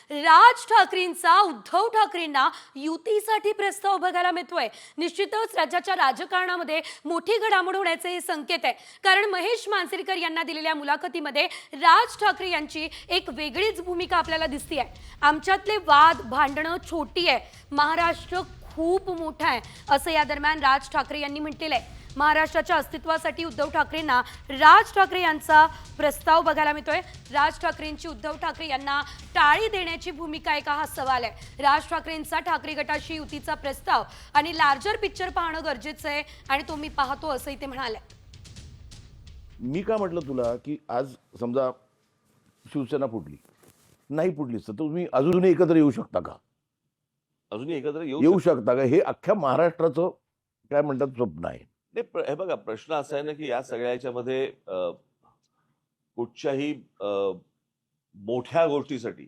राज ठाकरेंचा उद्धव ठाकरेंना युतीसाठी प्रस्ताव बघायला मिळतोय। निश्चितच राज्याच्या राजकारणामध्ये मोठी घडामोड होण्याचे हे संकेत आहे, कारण महेश मांजरेकर यांना दिलेल्या मुलाखतीमध्ये राज ठाकरे यांची एक वेगळीच भूमिका आपल्याला दिसते आहे। आमच्यातले वाद भांडणं छोटी आहे, महाराष्ट्र खूप मोठा आहे असं या दरम्यान राज ठाकरे यांनी म्हटलेलं आहे। महाराष्ट्राच्या अस्तित्वासाठी उद्धव ठाकरेंना राज ठाकरे यांचा प्रस्ताव बघायला मिळतोय। राज ठाकरेंची उद्धव ठाकरे यांना टाळी देण्याची भूमिका आहे का हा सवाल आहे। राज ठाकरेंचा ठाकरे गटाशी युतीचा प्रस्ताव आणि लार्जर पिक्चर पाहणं गरजेचं आहे आणि तो मी पाहतो असंही ते म्हणाले। मी का म्हटलं तुला की आज समजा शिवसेना फुटली नाही फुटलीच तर तुम्ही अजूनही एकत्र येऊ शकता का? अजूनही एकत्र येऊ शकता का? हे अख्ख्या महाराष्ट्राचं काय म्हणतात स्वप्न आहे। हे बघा, प्रश्न असा आहे ना की या सगळ्याच्यामध्ये कुठच्याही मोठ्या गोष्टीसाठी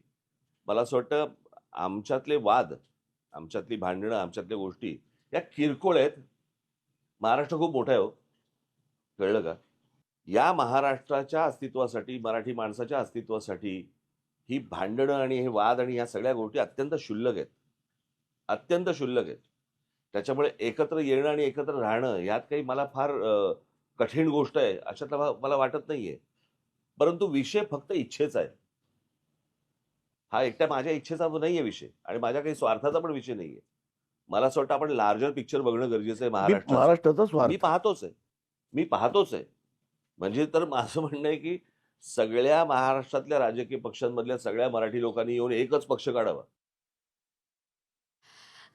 मला असं वाटतं आमच्यातले वाद, आमच्यातली भांडणं, आमच्यातल्या गोष्टी या किरकोळ आहेत। महाराष्ट्र खूप मोठा आहे हो, कळलं का? या महाराष्ट्राच्या अस्तित्वासाठी, मराठी माणसाच्या अस्तित्वासाठी ही भांडणं आणि हे वाद आणि ह्या सगळ्या गोष्टी अत्यंत क्षुल्लक आहेत, अत्यंत क्षुल्लक आहेत। त्याच्यामुळे एकत्र येणं आणि एकत्र राहणं यात काही मला फार कठीण गोष्ट आहे अशातला मला वाटत नाहीये। परंतु विषय फक्त इच्छेचा आहे, हा एकट्या माझ्या इच्छेचा नाहीये विषय आणि माझ्या काही स्वार्थाचा पण विषय नाहीये। मला असं वाटतं आपण लार्जर पिक्चर बघणं गरजेचं आहे महाराष्ट्राचा स्वार्थ मी पाहतोच आहे। म्हणजे तर माझं म्हणणं आहे की सगळ्या महाराष्ट्रातल्या राजकीय पक्षांमधल्या सगळ्या मराठी लोकांनी येऊन एकच पक्ष काढावा।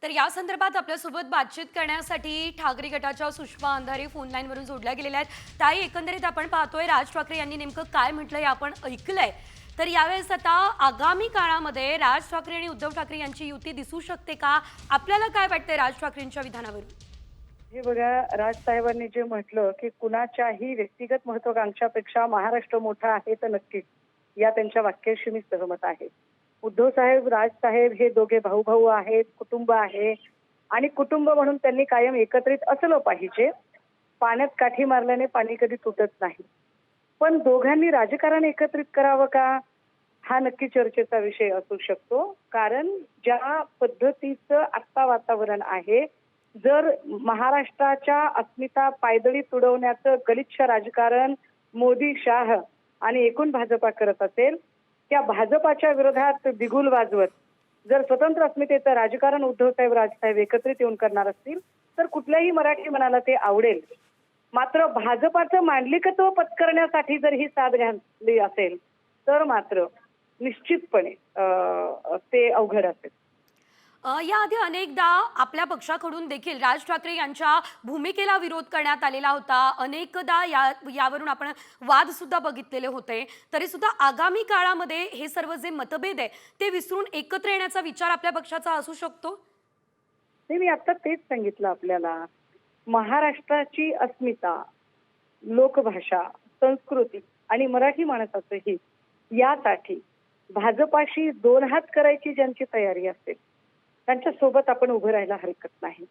तर या संदर्भात आपल्यासोबत बातचीत करण्यासाठी ठाकरे गटाच्या सुषमा अंधारे फोन लाईनवरून जोडल्या गेलेल्या आहेत। ताई, एकंदरीत आपण पाहतोय राज ठाकरे यांनी नेमकं काय म्हटलंय आपण ऐकलंय, तर यावेळेस आता आगामी काळामध्ये राज ठाकरे आणि उद्धव ठाकरे यांची युती दिसू शकते का? आपल्याला काय वाटतंय राज ठाकरेंच्या विधानावरून? हे बघा, राजसाहेबांनी जे म्हटलं की कुणाच्याही व्यक्तिगत महत्वाकांक्षापेक्षा महाराष्ट्र मोठा आहे, तर नक्कीच या त्यांच्या वाक्याशी मी सहमत आहे। उद्धव साहेब, राजसाहेब हे दोघे भाऊ भाऊ आहेत, कुटुंब आहे आणि कुटुंब म्हणून त्यांनी कायम एकत्रित असलं पाहिजे। पाण्यात काठी मारल्याने पाणी कधी तुटत नाही, पण दोघांनी राजकारण एकत्रित करावं का, हा नक्की चर्चेचा विषय असू शकतो। कारण ज्या पद्धतीचं आत्ता वातावरण आहे, जर महाराष्ट्राच्या अस्मिता पायदळी तुडवण्याचं गलिच्छ राजकारण मोदी, शाह आणि एकूण भाजपा करत असेल, त्या भाजपाच्या विरोधात बिगुल वाजवत जर स्वतंत्र अस्मितेचं राजकारण उद्धवसाहेब, राजसाहेब एकत्रित येऊन करणार असतील तर कुठल्याही मराठी मनाला ते आवडेल। मात्र भाजपाचं मांडलिकत्व पत्करण्यासाठी जर ही साथ घातली असेल तर मात्र निश्चितपणे ते अवघड असेल। याआधी अनेकदा आपल्या पक्षाकडून देखील राज ठाकरे यांच्या भूमिकेला विरोध करण्यात आलेला होता। अनेकदा यावरून आपण वाद सुद्धा बघितलेले होते। तरी सुद्धा आगामी काळामध्ये हे सर्व जे मतभेद आहे ते विसरून एकत्र येण्याचा विचार आपल्या पक्षाचा असू शकतो? मी आता तेच सांगितलं आपल्याला, महाराष्ट्राची अस्मिता, लोकभाषा, संस्कृती आणि मराठी माणसाचं हित यासाठी भाजपाशी दोन हात करायची ज्यांची तयारी असेल त्यांच्या सोबत आपण उभं राहायला हरकत नाही।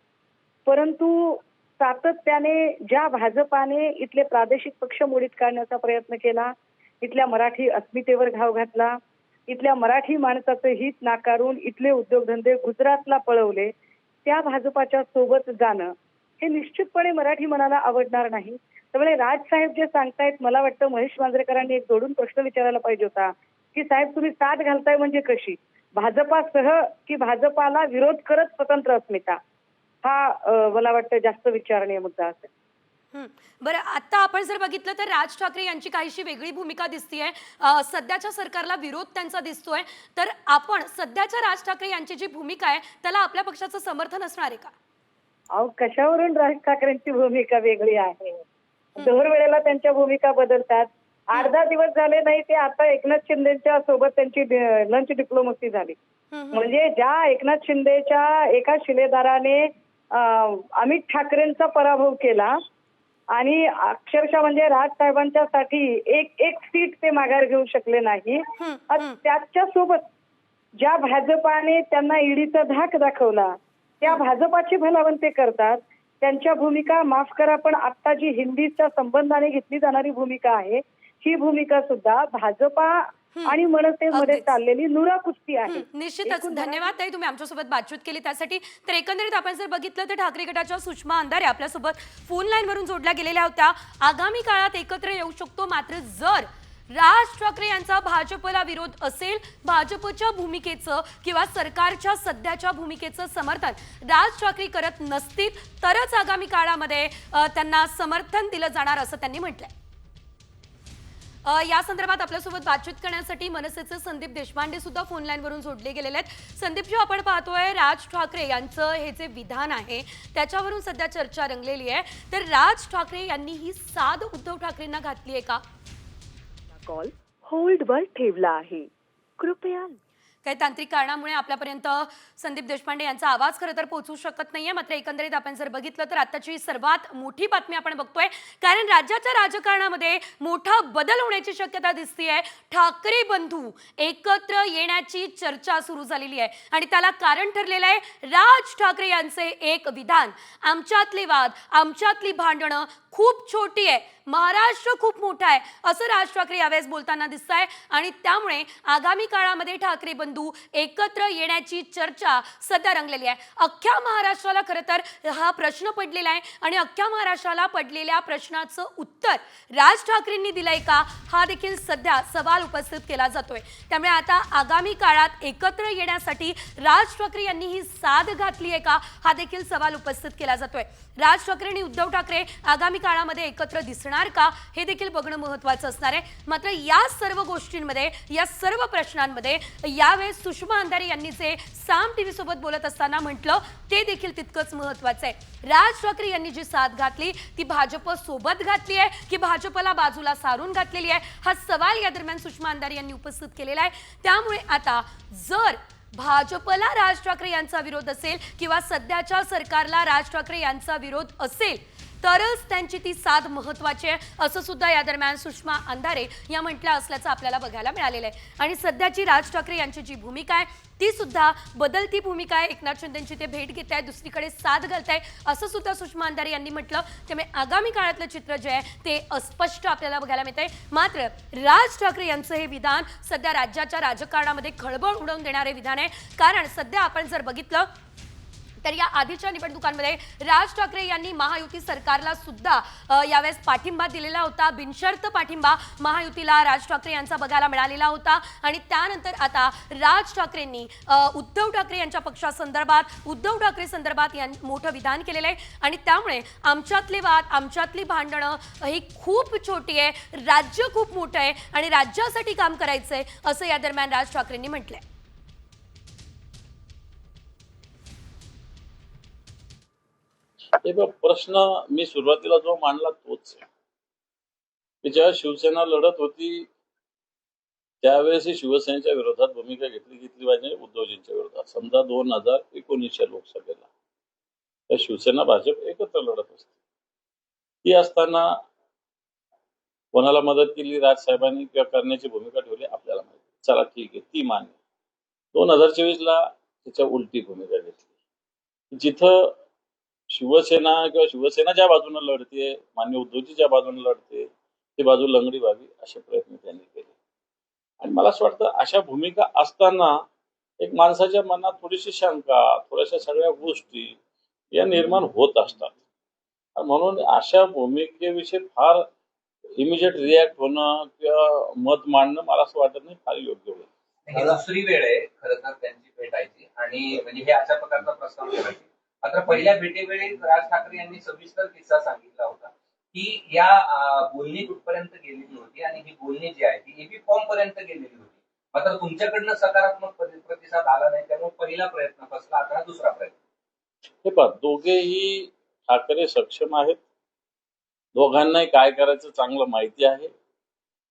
परंतु सातत्याने ज्या भाजपाने इथले प्रादेशिक पक्ष मोडीत काढण्याचा प्रयत्न केला, इथल्या मराठी अस्मितेवर घाव घातला, इथल्या मराठी माणसाचं हित नाकारून इथले उद्योगधंदे गुजरातला पळवले, त्या भाजपाच्या सोबत जाणं हे निश्चितपणे मराठी मनाला आवडणार नाही। त्यामुळे राजसाहेब जे सांगतायत, मला वाटतं महेश मांजरेकरांनी एक जोडून प्रश्न विचारायला पाहिजे होता की साहेब तुम्ही साथ घालताय म्हणजे कशी, भाजपासह की भाजपाला विरोध करत स्वतंत्र अस्मिता, हा मला वाटतं जास्त विचारणीय मुद्दा असेल। बरं, आता आपण जर बघितलं तर राज ठाकरे यांची काहीशी वेगळी भूमिका दिसतीये। सध्याच्या सरकारला विरोध त्यांचा दिसतोय, तर आपण सध्याच्या राज ठाकरे यांची जी भूमिका आहे त्याला आपल्या पक्षाचं समर्थन असणार आहे का? अहो, कशावरून राज ठाकरेंची भूमिका वेगळी आहे? दर वेळेला त्यांच्या भूमिका बदलतात। 8-10 दिवस झाले नाही ते आता एकनाथ शिंदेच्या सोबत त्यांची लंच डिप्लोमसी झाली। म्हणजे ज्या एकनाथ शिंदेच्या एका शिलेदाराने अमित ठाकरेंचा पराभव केला आणि अक्षरशः म्हणजे राजसाहेबांच्या साठी एक सीट ते माघार घेऊ शकले नाही, त्याच्या सोबत ज्या भाजपाने त्यांना ईडीचा धाक दाखवला त्या भाजपाची भलावण ते करतात। त्यांच्या भूमिका माफ करा, पण आता जी हिंदीच्या संबंधाने घेतली जाणारी भूमिका आहे ही भूमिका सुद्धा भाजपा आणि मनसेमध्ये अगदीच. चाललेली नुराकुस्ती आहे. निश्चितच एकूण धन्यवाद ताई, तुम्ही आमच्यासोबत बातचीत केली त्यासाठी. तर एकंदरीत आपण जर बघितलं तर ठाकरे गटाच्या सुषमा अंधारे आपल्यासोबत फोन लाईनवरून जोडल्या गेलेल्या होत्या. आगामी काळात एकत्र येऊ शकतो, मात्र जर राज ठाकरे यांचा भाजपला विरोध असेल, भाजपच्या भूमिकेचं किंवा सरकारच्या सध्याच्या भूमिकेचं समर्थन राज ठाकरे करत नसतील तरच आगामी काळामध्ये त्यांना समर्थन दिलं जाणार असं त्यांनी म्हटलंय. या संदर्भात आपल्यासोबत बातचीत करण्यासाठी मनसेचे संदीप देशपांडे सुद्धा फोन लाईनवरून जोडले गेलेले आहेत. संदीपजी, आपण पाहतोय राज ठाकरे यांचं हे जे विधान आहे त्याच्यावरून सध्या चर्चा रंगलेली आहे. तर राज ठाकरे यांनी ही साद उद्धव ठाकरेंना घातली आहे का? कॉल होल्ड वर ठेवला आहे, कृपया. काही तांत्रिक कारणामुळे आपल्यापर्यंत संदीप देशपांडे यांचा आवाज खरं तर पोहोचू शकत नाहीये. मात्र एकंदरीत आपण जर बघितलं तर आताची सर्वात मोठी बातमी आपण बघतोय, कारण राज्याच्या राजकारणामध्ये मोठा बदल होण्याची शक्यता दिसतीये. ठाकरे बंधू एकत्र येण्याची चर्चा सुरू झालेली आहे आणि त्याला कारण ठरलेलं आहे राज ठाकरे यांचे एक विधान. आमच्यातले वाद, आमच्यातली भांडणं खूप छोटी आहे, महाराष्ट्र खूप मोठा आहे, असं राज ठाकरे यावेळेस बोलताना दिसत आहे. आणि त्यामुळे आगामी काळामध्ये ठाकरे बंधू एकत्र येण्याची चर्चा सध्या रंगलेली आहे. अख्ख्या महाराष्ट्राला खरं तर हा प्रश्न पडलेला आहे आणि अख्ख्या महाराष्ट्राला पडलेल्या प्रश्नाचं उत्तर राज ठाकरेंनी दिलंय का, हा देखील सध्या सवाल उपस्थित केला जातोय. त्यामुळे आता आगामी काळात एकत्र येण्यासाठी राज ठाकरे यांनी ही साद घातली आहे का, हा देखील सवाल उपस्थित केला जातोय. राज ठाकरे आणि उद्धव ठाकरे आगामी काळामध्ये एकत्र दिसणार का, हे देखील बघणं महत्त्वाचं असणार आहे. मात्र या सर्व गोष्टींमध्ये, या सर्व प्रश्नांमध्ये यावेळेस सुषमा अंधारे यांनी जे साम टीव्ही सोबत बोलत असताना म्हटलं ते देखील तितकंच महत्त्वाचं आहे. राज ठाकरे यांनी जी साथ घातली ती भाजप सोबत घातली आहे की भाजपला बाजूला सारून घातलेली आहे, हा सवाल या दरम्यान सुषमा अंधारे यांनी उपस्थित केलेला आहे. त्यामुळे आता जर भाजपला राज ठाकरे यांचा विरोध असेल किंवा सध्याच्या सरकारला राज ठाकरे यांचा विरोध असेल तरच त्यांची ती साथ महत्त्वाची आहे, असं सुद्धा या दरम्यान सुषमा अंधारे या म्हटल्या असल्याचं आपल्याला बघायला मिळालेलं आहे. आणि सध्याची राज ठाकरे यांची जी भूमिका आहे ती सुद्धा बदलती भूमिका आहे. एकनाथ शिंदेंची ते भेट घेत आहे, दुसरीकडे साथ घालत आहे, असं सुद्धा सुषमा अंधारे यांनी म्हटलं. त्यामुळे आगामी काळातलं चित्र जे आहे ते अस्पष्ट आपल्याला बघायला मिळत आहे. मात्र राज ठाकरे यांचं हे विधान सध्या राज्याच्या राजकारणामध्ये खळबळ उडवून देणारे विधान आहे. कारण सध्या आपण जर बघितलं तर या आधीच्या निवडणुकांमध्ये राज ठाकरे यांनी महायुती सरकारला सुद्धा यावेळेस पाठिंबा दिलेला होता. बिनशर्त पाठिंबा महायुतीला राज ठाकरे यांचा बघायला मिळालेला होता. आणि त्यानंतर आता राज ठाकरेंनी उद्धव ठाकरे यांच्या पक्षासंदर्भात, उद्धव ठाकरे संदर्भात मोठं विधान केलेलं आहे. आणि त्यामुळे आमच्यातले वाद, आमच्यातली भांडणं ही खूप छोटी आहे, राज्य खूप मोठं आहे आणि राज्यासाठी काम करायचंय, असं या दरम्यान राज ठाकरेंनी म्हटलंय. हे बघ, प्रश्न मी सुरुवातीला जो मांडला तोच आहे की जेव्हा शिवसेना लढत होती त्यावेळेस शिवसेनेच्या विरोधात भूमिका घेतली पाहिजे उद्धवजींच्या विरोधात. समजा 2019च्या लोकसभेला तर शिवसेना भाजप एकत्र लढत असते. ती असताना कोणाला मदत केली राजसाहेबांनी किंवा करण्याची भूमिका ठेवली आपल्याला माहिती. चला ठीक आहे, ती मान्य. 2024ला त्याच्या उलटी भूमिका घेतली. जिथं शिवसेना किंवा शिवसेना ज्या बाजूने लढते, मान्य उद्धवजी ज्या बाजूने लढते, ती बाजू लंगडी व्हावी असे प्रयत्न त्यांनी केले. आणि मला असं वाटतं अशा भूमिका असताना एक माणसाच्या मनात थोडीशी शंका, थोड्याशा सगळ्या गोष्टी या निर्माण होत असतात. म्हणून अशा भूमिकेविषयी फार इमिजिएट रिॲक्ट होणं किंवा मत मांडणं मला असं वाटत नाही फार योग्य होईल. ही दुसरी वेळ आहे खरं तर त्यांची भेटायची आणि म्हणजे हे अशा प्रकारचा प्रस्ताव ठेवायची. मात्र पहिल्या भेटीवेळी राज ठाकरे यांनी सविस्तर किस्सा सांगितला होता की या बोलणी कुठपर्यंत गेलेली होती आणि ही बोलणी जी आहे ती एबी फॉर्म पर्यंत गेलेली होती. मात्र तुमच्याकडनं सकारात्मक प्रतिसाद आला नाही, त्यामुळे पहिला प्रयत्न फसला, आता दुसरा प्रयत्न. हे पहा, दोघेही ठाकरे सक्षम आहेत. दोघांनाही काय करायचं चांगलं माहिती आहे.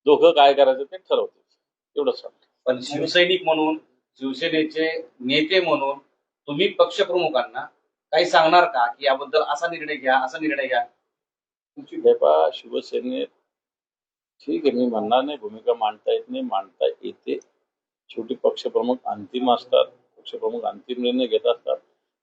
दोघं काय करायचं ते ठरवतील, एवढं सांगतो. पण शिवसैनिक म्हणून, शिवसेनेचे नेते म्हणून तुम्ही पक्षप्रमुखांना काही सांगणार का की याबद्दल असा निर्णय घ्या, असा निर्णय घ्या? तुमची पहा, शिवसेनेत ठीक आहे, मी म्हणणार नाही भूमिका मांडता येत नाही, मांडता येते. शेवटी पक्षप्रमुख अंतिम असतात, पक्षप्रमुख अंतिम निर्णय घेत असतात.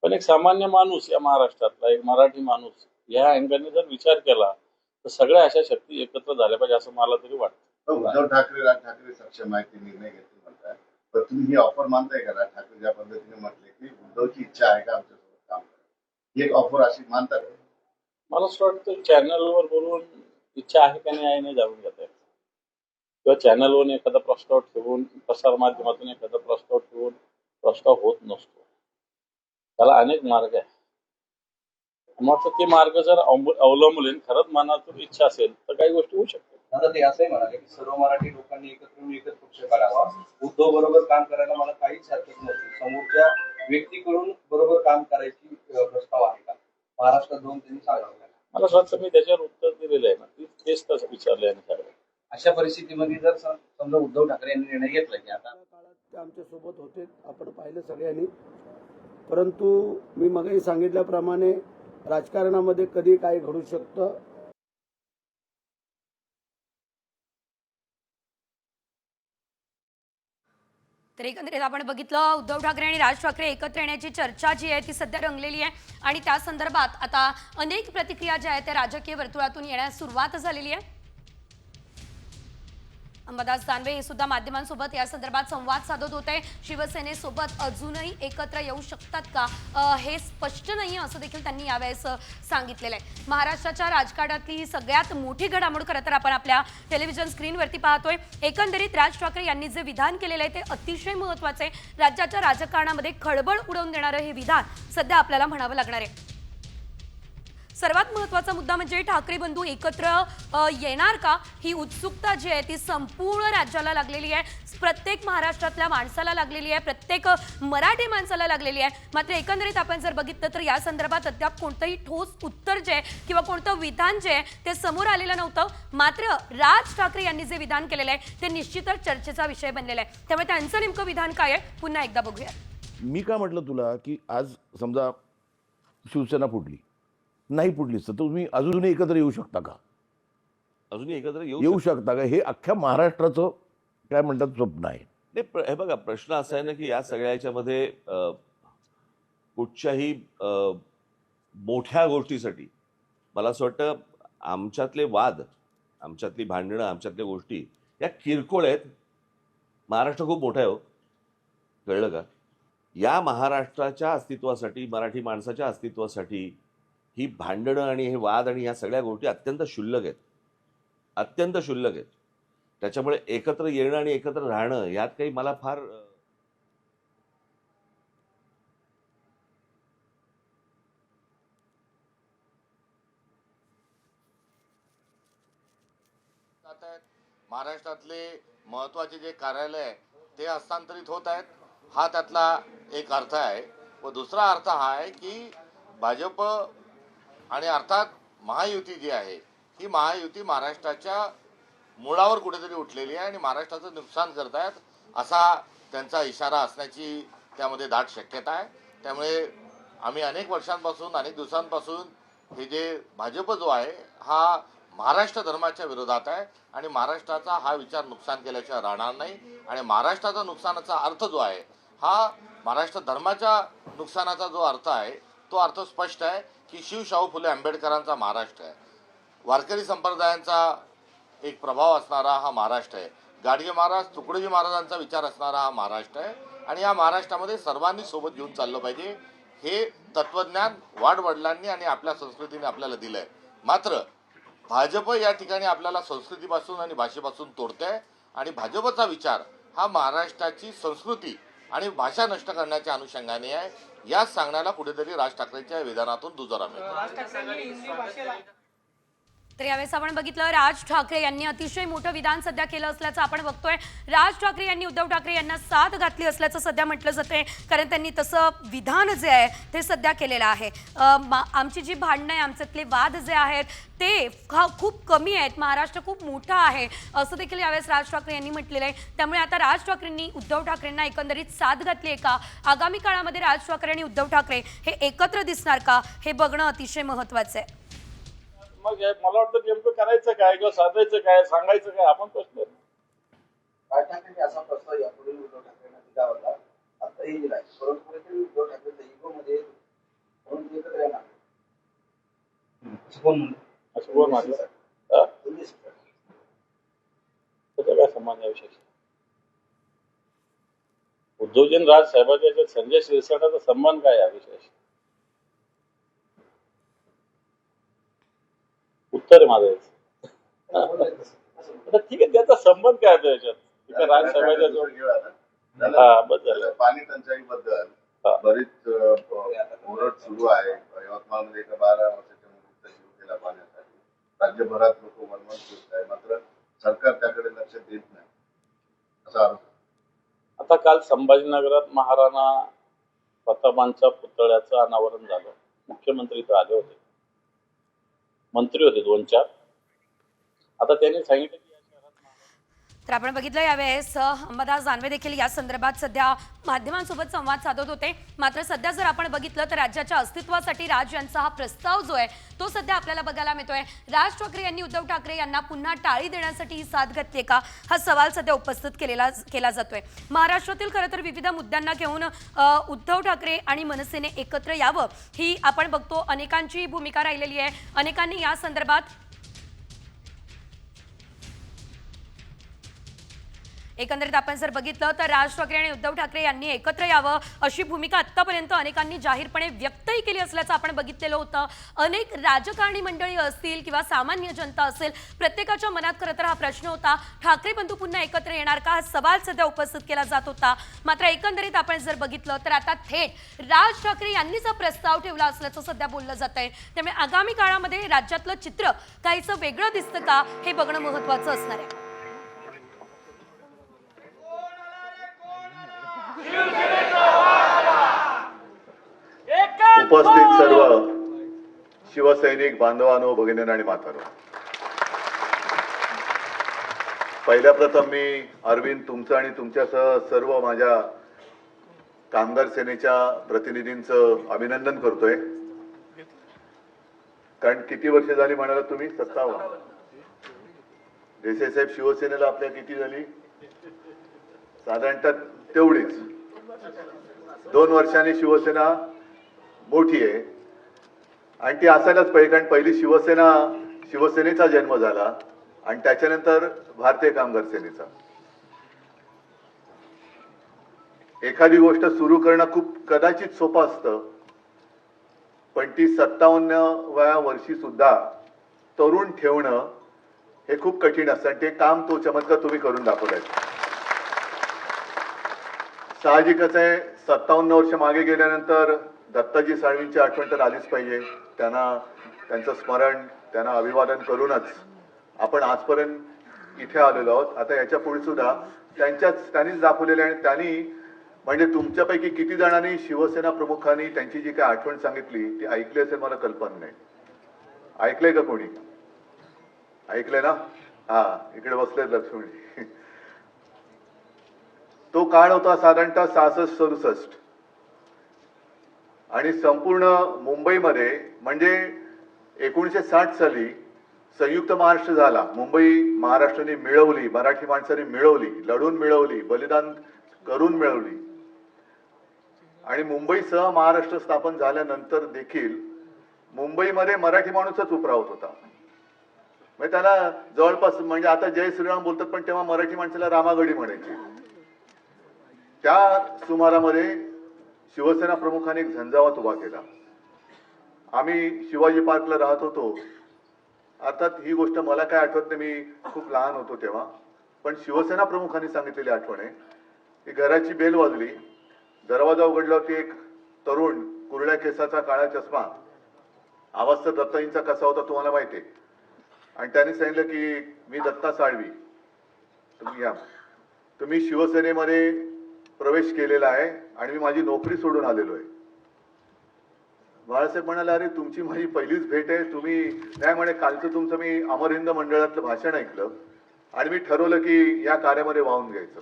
पण एक सामान्य माणूस या महाराष्ट्रातला, एक मराठी माणूस या अँगलने जर विचार केला तर सगळ्या अशा शक्ती एकत्र झाल्या पाहिजे असं मला तरी वाटतं. उद्धव ठाकरे राज ठाकरे सक्षम आहे ते निर्णय घेतील म्हणताय, पण तुम्ही ही ऑफर मानताय का? राज ठाकरे ज्या पद्धतीने म्हटले की उद्धवची इच्छा आहे का आमच्यासोबत काम करायची, ही एक ऑफर अशी मानता का? मला असं वाटतं चॅनलवर बोलून इच्छा आहे का नाही नाही जाणून घेता येतं, किंवा चॅनलवर एखादा प्रस्ताव ठेवून प्रसार माध्यमातून एखादा प्रस्ताव ठेवून प्रस्ताव होत नसतो. त्याला अनेक मार्ग आहे. मग ते मार्ग जर अवलंबले खरंच मनातून इच्छा असेल तर काही गोष्टी होऊ शकतात. आता ते असंही म्हणाले की सर्व मराठी लोकांनी एकत्र येऊन एकच पक्ष काढावा, उद्धव बरोबर काम करायला मला काहीच हरकत नव्हती, समोरच्या व्यक्तीकडून बरोबर काम करायची प्रस्ताव आहे का महाराष्ट्रात जाऊन त्यांनी सांगावं. मला असं वाटतं मी त्याच्यावर उत्तर दिलेलं आहे ना, तेच तसं विचारलंय ना सगळं. अशा परिस्थितीमध्ये जर समजा उद्धव ठाकरे यांनी निर्णय घेतला की आता काळात ते आमच्या सोबत होते, आपण पाहिलं सगळ्यांनी. परंतु मी मगही सांगितल्याप्रमाणे राजकारणामध्ये कधी काय घडू शकतं. तर एकंदरीत आपण बघितलं उद्धव ठाकरे आणि राज ठाकरे एकत्र येण्याची चर्चा जी आहे ती सध्या रंगलेली आहे आणि त्या संदर्भात आता अनेक प्रतिक्रिया ज्या आहेत त्या राजकीय वर्तुळातून येण्यास सुरुवात झालेली आहे. अंबादास दानवे हे सुद्धा माध्यमांसोबत या संदर्भात संवाद साधत होते. शिवसेनेसोबत अजूनही एकत्र येऊ शकतात का हे स्पष्ट नाही असं देखील त्यांनी यावेळेस सांगितलेलं आहे. महाराष्ट्राच्या राजकारणातली सगळ्यात मोठी घडामोड खरं तर आपण आपल्या टेलिव्हिजन स्क्रीनवरती पाहतोय. एकंदरीत राज ठाकरे यांनी जे विधान केलेलं आहे ते अतिशय महत्त्वाचं आहे. राज्याच्या राजकारणामध्ये खळबळ उडवून देणारं हे विधान सध्या आपल्याला म्हणावं लागणार आहे. सर्वात महत्त्वाचा मुद्दा म्हणजे ठाकरे बंधू एकत्र येणार का ही उत्सुकता जी आहे ती संपूर्ण राज्याला लागलेली आहे. प्रत्येक महाराष्ट्रातल्या माणसाला लागलेली आहे, प्रत्येक मराठी माणसाला लागलेली आहे. मात्र एकंदरीत आपण जर बघितलं तर या संदर्भात अद्याप कोणतंही ठोस उत्तर जे आहे किंवा कोणतं विधान जे आहे ते समोर आलेलं नव्हतं. मात्र राज ठाकरे यांनी जे विधान केलेलं आहे ते निश्चितच चर्चेचा विषय बनलेला आहे. त्यामुळे त्यांचं नेमकं विधान काय आहे पुन्हा एकदा बघूया. मी काय म्हटलं तुला की आज समजा शिवसेना फुटली, नाही फुटलीच तर तुम्ही अजूनही एकत्र येऊ शकता का? अजूनही एकत्र येऊ शकता का? हे अख्ख्या महाराष्ट्राचं काय म्हणतात स्वप्न आहे. हे बघा, प्रश्न असा आहे ना की या सगळ्या याच्यामध्ये कुठच्याही मोठ्या गोष्टीसाठी मला असं वाटतं आमच्यातले वाद, आमच्यातली भांडणं, आमच्यातल्या गोष्टी या किरकोळ आहेत. महाराष्ट्र खूप मोठा आहे हो, कळलं का? या महाराष्ट्राच्या अस्तित्वासाठी, मराठी माणसाच्या अस्तित्वासाठी ही भांडणं आणि हे वाद आणि ह्या सगळ्या गोष्टी अत्यंत क्षुल्लक आहेत, अत्यंत क्षुल्लक आहेत. त्याच्यामुळे एकत्र येणं आणि एकत्र राहणं यात काही मला फार महाराष्ट्रातले महत्वाचे जे कार्यालय आहे ते हस्तांतरित होत आहेत, हा त्यातला एक अर्थ आहे. व दुसरा अर्थ हा आहे की भाजप आणि अर्थात महायुती जी आहे ही महायुती महाराष्ट्राच्या मुळावर कुठेतरी उठलेली आहे आणि महाराष्ट्राचं नुकसान करतायत असा त्यांचा इशारा असण्याची त्यामध्ये दाट शक्यता आहे. त्यामुळे आम्ही अनेक वर्षांपासून, अनेक दिवसांपासून हे जे भाजप जो आहे हा महाराष्ट्र धर्माच्या विरोधात आहे आणि महाराष्ट्राचा हा विचार नुकसान केल्याशिवाय राहणार नाही. आणि महाराष्ट्राचा नुकसानाचा अर्थ जो आहे हा महाराष्ट्र धर्माच्या नुकसानाचा जो अर्थ आहे तो अर्थ स्पष्ट आहे की शाहू फुले आंबेडकरांचा महाराष्ट्र आहे, वारकरी संप्रदायांचा एक प्रभाव असणारा हा महाराष्ट्र आहे, गाडगे महाराज, तुकडोजी महाराजांचा विचार असणारा हा महाराष्ट्र आहे. आणि या महाराष्ट्रामध्ये सर्वांनी सोबत घेऊन चाललं पाहिजे हे तत्वज्ञान वाडवडिलांनी आणि आपल्या संस्कृतीने आपल्याला दिलं आहे. मात्र भाजप या ठिकाणी आपल्याला संस्कृतीपासून आणि भाषेपासून तोडते आणि भाजपचा विचार हा महाराष्ट्राची संस्कृती आणि भाषा नष्ट करण्याच्या अनुषंगाने आहे. याच सांगण्याला कुठेतरी राज ठाकरेंच्या विधानातून दुजोरा मिळतो. तर यावेळेस आपण बघितलं राज ठाकरे यांनी अतिशय मोठं विधान सध्या केलं असल्याचं आपण बघतोय. राज ठाकरे यांनी उद्धव ठाकरे यांना साथ घातली असल्याचं सध्या म्हटलं जाते, कारण त्यांनी तसं विधान जे आहे ते सध्या केलेलं आहे. आमची जी भांडणं आहे, आमच्यातले वाद जे आहेत ते खूप कमी आहेत, महाराष्ट्र खूप मोठा आहे असं देखील यावेळेस राज ठाकरे यांनी म्हटलेलं आहे. त्यामुळे आता राज ठाकरेंनी उद्धव ठाकरेंना एकंदरीत साथ घातली आहे का, आगामी काळामध्ये राज ठाकरे आणि उद्धव ठाकरे हे एकत्र दिसणार का हे बघणं अतिशय महत्त्वाचं आहे. मग मला वाटतं नेमकं करायचं काय किंवा साधायचं काय, सांगायचं काय, आपण प्रश्न राज ठाकरेंनी असा प्रस्ताव यापुढे उद्धव ठाकरेंना दिला होता, आताही दिलाय, परंतु कुठेतरी उद्धव ठाकरेंच्या इगोमध्ये म्हणून एकत्र येणार असं कोण म्हणलं? सन्मान या विषयाशी? उद्धवजी राज साहेबांच्या याच्यात संजय शिरसाटाचा सन्मान काय या विषयाशी? उत्तर आहे माझं याचं. आता ठीक आहे, त्याचा संबंध काय आहे याच्यात? तिथे राज साहेबांच्या जवळ हा बस झालं. पाणी टंचाईबद्दल बरीच ओरड सुरू आहे. यवतमाळमध्ये एका 12 वर्षाच्या मुलीचा जीव गेला पाण्यासाठी. राज्यभरात लोक वणवण करत आहे, मात्र सरकार त्याकडे लक्ष देत नाही असा आरोप. आता काल संभाजीनगरात महाराणा प्रतापांच्या पुतळ्याचं अनावरण झालं. मुख्यमंत्री इथं आले होते, मंत्री होते 2-4. आता त्यांनी सांगितलं की तर आपण बघितलं यावेळेस अंबादास दानवे देखील या संदर्भात सध्या माध्यमांसोबत संवाद साधत होते. मात्र सध्या जर आपण बघितलं तर राज्याच्या अस्तित्वासाठी राज यांचा हा प्रस्ताव जो आहे तो सध्या आपल्याला बघायला मिळतोय. राज ठाकरे यांनी उद्धव ठाकरे यांना पुन्हा टाळी देण्यासाठी ही साथ घातली का, हा सवाल सध्या उपस्थित केला जातोय. महाराष्ट्रातील खरं तर विविध मुद्द्यांना घेऊन उद्धव ठाकरे आणि मनसेने एकत्र यावं ही आपण बघतो अनेकांची भूमिका राहिलेली आहे. अनेकांनी या संदर्भात एकंदरीत आपण जर बघितलं तर राज ठाकरे आणि उद्धव ठाकरे यांनी एकत्र यावं अशी भूमिका आतापर्यंत अनेकांनी जाहीरपणे व्यक्तही केली असल्याचं आपण बघितलेलं होतं. अनेक राजकारणी मंडळी असतील किंवा सामान्य जनता असेल, प्रत्येकाच्या मनात खरं तर हा प्रश्न होता, ठाकरे बंधू पुन्हा एकत्र येणार का, हा सवाल सध्या उपस्थित केला जात होता. मात्र एकंदरीत आपण जर बघितलं तर आता थेट राज ठाकरे यांनीच हा प्रस्ताव ठेवला असल्याचं सध्या बोललं जात आहे. त्यामुळे आगामी काळामध्ये राज्यातलं चित्र काहीसं वेगळं दिसतं का हे बघणं महत्त्वाचं असणार आहे. उपस्थित सर्व शिवसैनिक बांधवांनो, भगिनींनो आणि मातांनो, पहिल्या प्रथम मी अरविंद तुमचं आणि तुमच्यासह सर्व माझ्या कामगार सेनेच्या प्रतिनिधींचं अभिनंदन करतोय. कारण किती वर्ष झाली म्हणाला तुम्ही? 57. देसाई साहेब, शिवसेनेला आपल्या किती झाली? साधारणतः तेवढीच. 2 वर्षांनी शिवसेना मोठी आहे आणि ती असायलाच पाहिजे. कारण पहिली शिवसेनेचा जन्म झाला आणि त्याच्यानंतर भारतीय कामगार सेनेचा. एखादी गोष्ट सुरू करणं खूप कदाचित सोपं असतं, पण ती 57व्या वर्षी सुद्धा तरुण ठेवणं हे खूप कठीण असतं आणि ते काम, तो चमत्कार तुम्ही करून दाखवलाय. साहजिकच आहे, 57 वर्ष मागे गेल्यानंतर दत्ताजी साळवींची आठवण तर आलीच पाहिजे. त्यांचं स्मरण, त्यांना अभिवादन करूनच आपण आजपर्यंत इथे आलेलो आहोत. आता याच्या पुढे सुद्धा त्यांनीच दाखवलेले आणि त्यांनी म्हणजे तुमच्यापैकी किती जणांनी शिवसेना प्रमुखांनी त्यांची जी काय आठवण सांगितली ती ऐकली असेल मला कल्पना नाही. ऐकलंय का कोणी? ऐकलंय ना? हा, इकडे बसले लक्ष्मी. तो काळ होता साधारणतः 66-67 आणि संपूर्ण मुंबईमध्ये म्हणजे 1960 साली संयुक्त महाराष्ट्र झाला. मुंबई महाराष्ट्राने मिळवली, मराठी माणसाने मिळवली, लढून मिळवली, बलिदान करून मिळवली आणि मुंबईसह महाराष्ट्र स्थापन झाल्यानंतर देखील मुंबईमध्ये मराठी माणूसच उतरावत होता. म्हणजे त्याला जवळपास म्हणजे आता जय श्रीराम बोलतात, पण तेव्हा मराठी माणसाला रामागडी म्हणायची. त्या सुमारामध्ये शिवसेना प्रमुखाने एक झंझावात उभा केला. आम्ही शिवाजी पार्कला राहत होतो. अर्थात ही गोष्ट मला काय आठवत नाही, मी खूप लहान होतो तेव्हा, पण शिवसेना प्रमुखांनी सांगितलेली आठवण आहे की घराची बेल वाजली, दरवाजा उघडल्यावरती एक तरुण, कुरळ्या केसाचा, काळा चष्मा, आवाज तर दत्ताजींचा कसा होता तुम्हाला माहिती आहे, आणि त्यांनी सांगितलं की मी दत्ता साळवी, तुम्ही या, तुम्ही शिवसेनेमध्ये प्रवेश केलेला आहे आणि मी माझी नोकरी सोडून आलेलो आहे. बाळासाहेब म्हणाले, अरे तुमची माझी पहिलीच भेट आहे, तुम्ही नाही म्हणे, कालचं तुमचं मी अमर हिंद मंडळातलं भाषण ऐकलं आणि मी ठरवलं की या कार्यामध्ये वाहून घ्यायचं.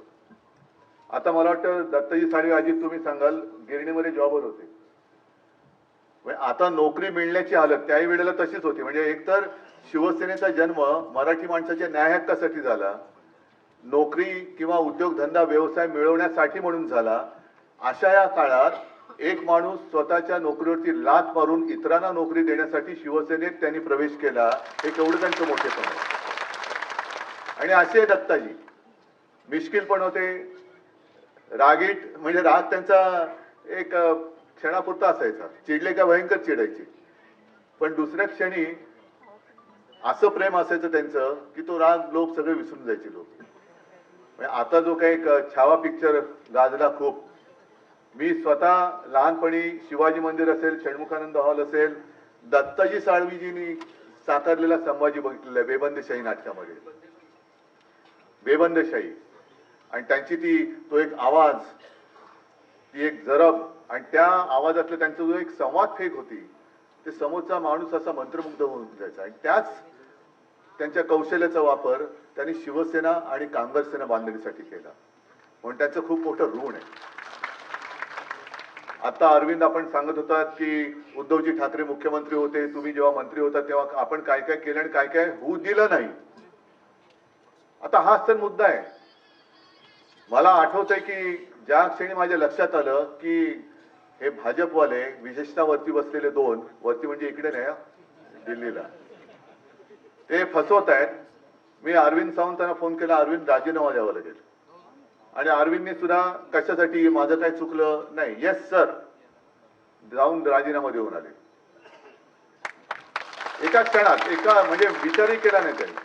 आता मला वाटतं दत्ताजी साळवी अजित तुम्ही सांगाल गिरणीमध्ये जॉबवर होते. आता नोकरी मिळण्याची हालत त्याही वेळेला तशीच होती. म्हणजे एकतर शिवसेनेचा जन्म मराठी माणसाच्या न्याय हक्कासाठी झाला, नोकरी किंवा उद्योगधंदा व्यवसाय मिळवण्यासाठी म्हणून झाला. अशा या काळात एक माणूस स्वतःच्या नोकरीवरती लाथ मारून इतरांना नोकरी देण्यासाठी शिवसेनेत त्यांनी प्रवेश केला, हे केवढं त्यांचं मोठेपण आहे. आणि असे दत्ताजी मिश्किल पण होते, रागीट, म्हणजे राग त्यांचा एक क्षणापुरता असायचा, चिडले का भयंकर चिडायचे, पण दुसऱ्या क्षणी असं प्रेम असायचं त्यांचं की तो राग लोक सगळे विसरून जायचे लोक. म्हणजे आता जो काही एक छावा पिक्चर गाजला खूप, मी स्वतः लहानपणी शिवाजी मंदिर असेल, षण्मुखानंद हॉल असेल, दत्ताजी साळवीजींनी साकारलेला संभाजी बघितलेला आहे बेबंदशाही नाटकामध्ये. बेबंदशाही आणि त्यांची तो एक आवाज, ती एक जरब, आणि त्या आवाजातलं त्यांचा जो एक संवाद फेक होती, ते समोरचा माणूस असा मंत्रमुग्ध होऊन जायचा. आणि त्याच त्यांच्या कौशल्याचा वापर त्यांनी शिवसेना आणि कामगार सेना बांधणीसाठी केला, म्हणून त्यांचं खूप मोठं ऋण आहे. आता अरविंद आपण सांगत होतात की उद्धवजी ठाकरे मुख्यमंत्री होते, तुम्ही जेव्हा मंत्री होता तेव्हा आपण काय काय केलं आणि काय काय होऊ दिलं नाही. आता हाच तर मुद्दा आहे. मला आठवतंय की ज्या क्षणी माझ्या लक्षात आलं की हे भाजपवाले, विशेषतः वरती बसलेले दोन, वरती म्हणजे इकडे नाही दिल्लीला, ते फसवत आहेत, मी अरविंद सावंतांना फोन केला, अरविंद राजीनामा द्यावा लागेल. आणि अरविंदने सुद्धा कशासाठी, माझं काय चुकलं नाही, येस सर, जाऊन राजीनामा देऊन आले एका क्षणात, एका म्हणजे विचारही केला नाही त्यांनी.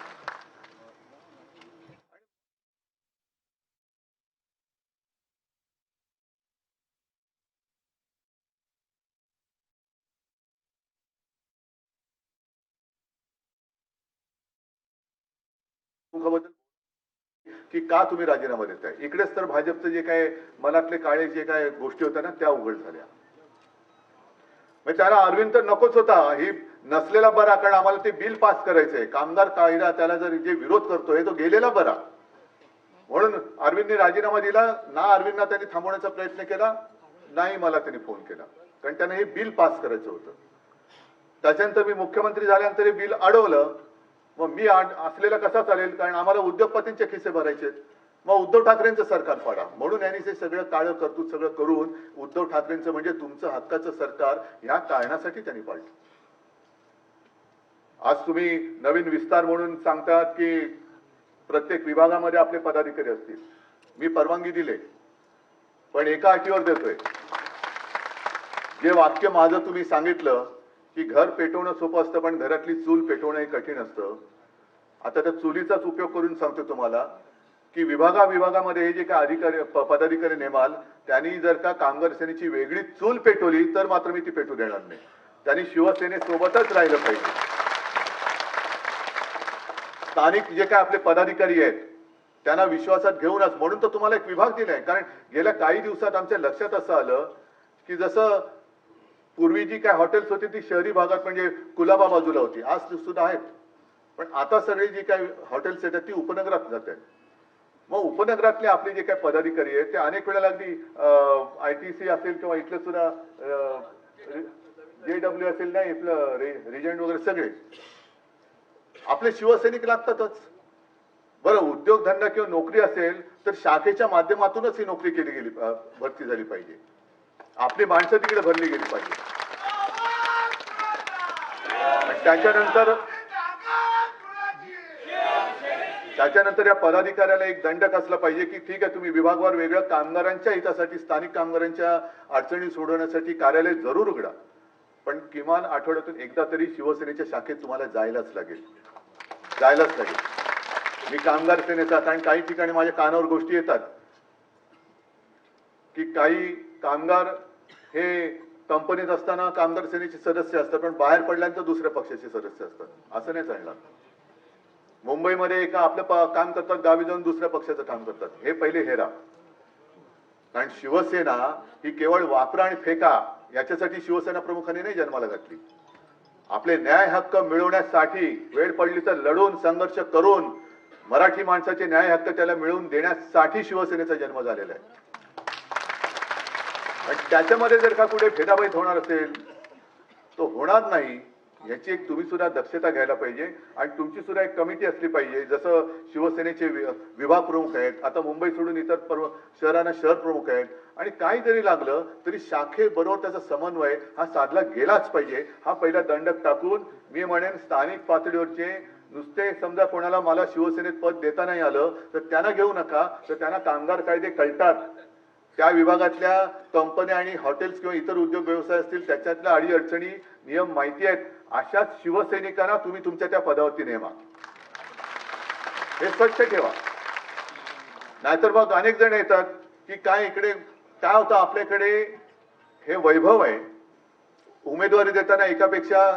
की का तुम्ही राजीनामा देताय, इकडेच तर भाजपचं जे काय मनातले काळे जे काय गोष्टी होत्या ना त्या उघड झाल्या. म्हणजे त्याला अरविंद तर नकोच होता, ही नसलेला बरा, कारण आम्हाला ते बिल पास करायचंय, कामगार कायदा, त्याला जर जे विरोध करतोय तो गेलेला बरा, म्हणून अरविंदने राजीनामा दिला. ना अरविंदना त्यांनी थांबवण्याचा प्रयत्न केला, नाही मला त्यांनी फोन केला, कारण त्यांना हे बिल पास करायचं होतं. त्याच्यानंतर मी मुख्यमंत्री झाल्यानंतर हे बिल अडवलं. मग मी असलेला कसा चालेल, कारण आम्हाला उद्योगपतींचे खिसे भरायचे, मग उद्धव ठाकरेंचं सरकार पाडा, म्हणून यांनी ते सगळं काळं कर्तृत्व सगळं करून उद्धव ठाकरेंचं म्हणजे तुमचं हक्काचं सरकार ह्या कारणासाठी त्यांनी पाडलं. आज तुम्ही नवीन विस्तार म्हणून सांगतात की प्रत्येक विभागामध्ये आपले पदाधिकारी असतील, मी परवानगी दिले, पण एका अटीवर देतोय. जे वाक्य माझं तुम्ही सांगितलं की घर पेटवणं सोपं असतं पण घरातली चूल पेटवणं हे कठीण असतं, आता त्या चुलीचाच उपयोग करून सांगतो तुम्हाला की विभागामध्ये हे जे काय अधिकारी पदाधिकारी नेमाल, त्यांनी जर का कामगार सेनेची वेगळी चूल पेटवली तर मात्र मी ती पेटू देणार नाही. त्यांनी शिवसेनेसोबतच राहिलं पाहिजे. स्थानिक जे काय आपले पदाधिकारी आहेत त्यांना विश्वासात घेऊनच, म्हणून तर तुम्हाला एक विभाग दिलाय. कारण गेल्या काही दिवसात आमच्या लक्षात असं आलं की जसं पूर्वी जी काय हॉटेल्स होती ती शहरी भागात म्हणजे कुलाबा बाजूला होती, आज सुद्धा आहेत, पण आता सगळी जी काही हॉटेल्स आहेत ती उपनगरात जात आहेत. मग उपनगरातले आपले जे काही पदाधिकारी आहेत ते अनेक वेळेला अगदी ITC असेल किंवा इथलं सुद्धा JW असेल, नाही इथलं रिजंट वगैरे सगळे आपले शिवसैनिक लागतातच. बरं, उद्योगधंदा किंवा नोकरी असेल तर शाखेच्या माध्यमातूनच ही नोकरी केली गेली, भरती झाली पाहिजे, आपली माणसं तिकडे भरली गेली पाहिजे. त्याच्यानंतर या पदाधिकाऱ्याला एक दंडक असला पाहिजे की ठीक आहे, तुम्ही विभागवार वेगळ्या कामगारांच्या हितासाठी, स्थानिक कामगारांच्या अडचणी सोडवण्यासाठी कार्यालय जरूर उघडा, पण किमान आठवड्यातून एकदा तरी शिवसेनेच्या शाखेत तुम्हाला जायलाच लागेल. मी कामगार सेनेचा, कारण काही ठिकाणी माझ्या कानावर गोष्टी येतात की काही कामगार हे कंपनीत असताना कामगार सेनेचे सदस्य असतात पण बाहेर पडल्यानंतर दुसऱ्या पक्षाचे सदस्य असतात. असं नाही चालणार. मुंबईमध्ये एका आपलं काम करतात, गावी जाऊन दुसऱ्या पक्षाचं काम करतात. हे पहिले हेरा. कारण शिवसेना ही केवळ वापरा आणि फेका याच्यासाठी शिवसेना प्रमुखांनी नाही जन्माला घातली. आपले न्याय हक्क मिळवण्यासाठी वेळ पडली तर लढून संघर्ष करून मराठी माणसाचे न्याय हक्क त्याला मिळवून देण्यासाठी शिवसेनेचा जन्म झालेला आहे. आणि त्याच्यामध्ये जर का कुठे भेदाभेद होणार असेल तो होणार नाही, याची एक तुम्ही सुद्धा दक्षता घ्यायला पाहिजे. आणि तुमची सुद्धा एक कमिटी असली पाहिजे. जसं शिवसेनेचे विभाग प्रमुख आहेत, आता मुंबई सोडून इतर शहरांना शहर प्रमुख आहेत, आणि काही जरी लागलं तरी शाखेबरोबर त्याचा समन्वय हा साधला गेलाच पाहिजे. हा पहिला दंडक टाकून मी म्हणेन स्थानिक पातळीवरचे नुसते समजा कोणाला मला शिवसेनेत पद देता नाही आलं तर त्यांना घेऊ नका, तर त्यांना कामगार कायदे कळतात, त्या विभागातल्या कंपन्या आणि हॉटेल्स किंवा इतर उद्योग व्यवसाय असतील त्याच्यातल्या अडीअडचणी नियम माहिती आहेत, अशाच शिवसैनिकांना तुम्ही तुमच्या त्या पदावरती नेमा. हे स्वच्छ ठेवा. नाहीतर मग अनेक जण येतात की काय इकडे काय होतं, आपल्याकडे हे वैभव आहे, उमेदवारी देताना एकापेक्षा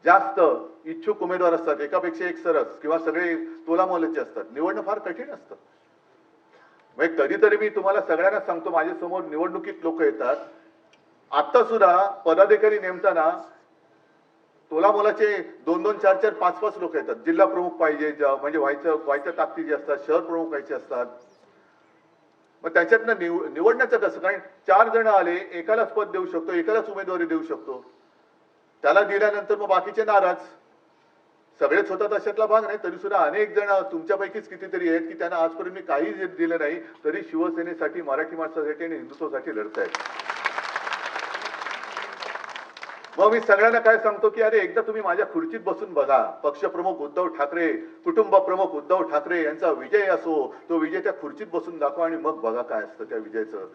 जास्त इच्छुक उमेदवार असतात, एकापेक्षा एक सरस किंवा सगळे तोलामोलाचे असतात, निवडणं फार कठीण असतं. म्हणजे कधीतरी मी तुम्हाला सगळ्यांना सांगतो, माझ्या समोर निवडणुकीत लोक येतात, आता सुद्धा पदाधिकारी नेमताना तोलामोलाचे 2-2, 4-4, 5-5 लोक येतात. जिल्हा प्रमुख पाहिजे, म्हणजे व्हायच्या ताकदीचे असतात, शहर प्रमुख व्हायचे असतात. मग त्याच्यातनं निवडण्याचं कसं? कारण 4 जण आले, एकालाच पद देऊ शकतो, एकालाच उमेदवारी देऊ शकतो, त्याला दिल्यानंतर मग बाकीचे नाराज. सगळेच होतात अशातला भाग नाही, तरी सुद्धा अनेक जण तुमच्यापैकीच कितीतरी आहेत की त्यांना आजपर्यंत मी काही दिलं नाही तरी शिवसेनेसाठी, मराठी माणसासाठी आणि हिंदुत्वासाठी लढतायत. मग मी सगळ्यांना काय सांगतो की अरे एकदा तुम्ही माझ्या खुर्चीत बसून बघा. पक्षप्रमुख उद्धव ठाकरे, कुटुंब प्रमुख उद्धव ठाकरे यांचा विजय असो, तो विजय त्या खुर्चीत बसून दाखवा आणि मग बघा काय असतं त्या विजयाचं.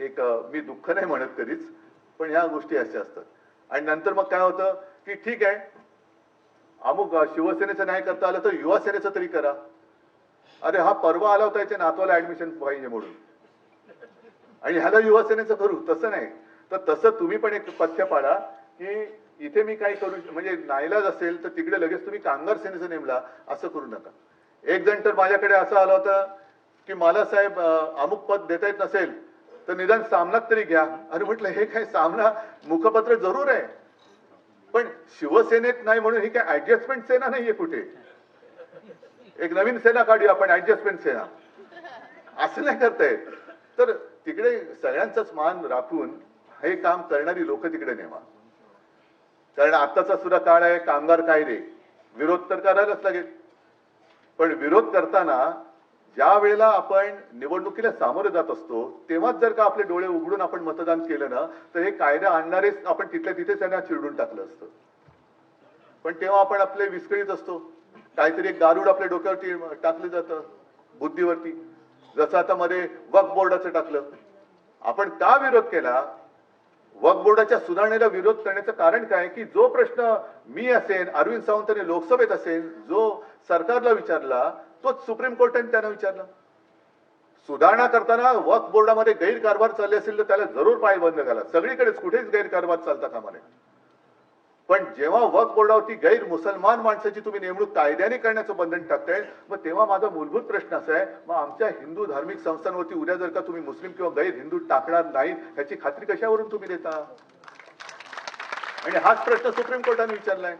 एक मी दुःख नाही म्हणत कधीच, पण ह्या गोष्टी अशा असतात. आणि नंतर मग काय होतं की ठीक आहे, अमुक शिवसेनेचं नाही करता आलं तर युवा सेनेचं तरी करा. अरे हा परवा आला होता याच्या नातवाला ऍडमिशन पाहिजे म्हणून, आणि ह्याला युवा सेनेचं करू, तसं नाही. तर तसं तुम्ही पण एक पथ्य पाडा की इथे मी काही करू, म्हणजे नाईलाज असेल तर तिकडे लगेच तुम्ही कामगार सेनेचं नेमला, असं करू नका. एक जण तर माझ्याकडे असं आला होता की मला साहेब अमुक पद देता येत नसेल तर निदान सामनात तरी घ्या. अरे म्हटलं हे काय सामना, मुखपत्र जरूर आहे पण शिवसेनेत नाही म्हणून ही काय ऍडजस्टमेंट सेना नाहीये कुठे. एक नवीन सेना काढूया आपण, ऍडजस्टमेंट सेना. असं नाही करता येत. तर तिकडे सगळ्यांचाच मान राखून हे काम करणारी लोक तिकडे नेमा. कारण आत्ताचा सुद्धा काळ आहे, कामगार कायदे, विरोध तर करायलाच लागेल. पण विरोध करताना ज्या वेळेला आपण निवडणुकीला सामोरे जात असतो तेव्हाच जर का आपले डोळे उघडून आपण मतदान केलं ना, तर हे कायदा आणणारेच आपण तिथल्या तिथेच त्यांना चिरडून टाकलं असतं. पण तेव्हा आपण आपले विस्कळीत असतो, काहीतरी एक गारुड आपल्या डोक्यावरती टाकलं जातं, बुद्धीवरती. जसं आता मध्ये वक्फ बोर्डाचं टाकलं. आपण का विरोध केला? वक्फ बोर्डाच्या सुधारणेला विरोध करण्याचं कारण काय की जो प्रश्न मी असेन, अरविंद सावंतांनी लोकसभेत असेल, जो सरकारला विचारला तोच सुप्रीम कोर्टाने त्यांना विचारला. सुधारणा करताना वक्फ बोर्डामध्ये गैरकारभार चालले असेल तर त्याला जरूर पायबंद घाला. सगळीकडेच कुठेच गैरकारभार चालता कामा नये. पण जेव्हा वक्फ बोर्डावरती गैर मुसलमान माणसाची तुम्ही नेमणूक कायद्याने करण्याचं बंधन टाकताय, मग तेव्हा माझा मूलभूत प्रश्न असा आहे, मग आमच्या हिंदू धार्मिक संस्थांवरती उद्या जर का तुम्ही मुस्लिम किंवा गैर हिंदू टाकणार नाही ह्याची खात्री कशावरून तुम्ही देता? आणि हाच प्रश्न सुप्रीम कोर्टाने विचारलाय.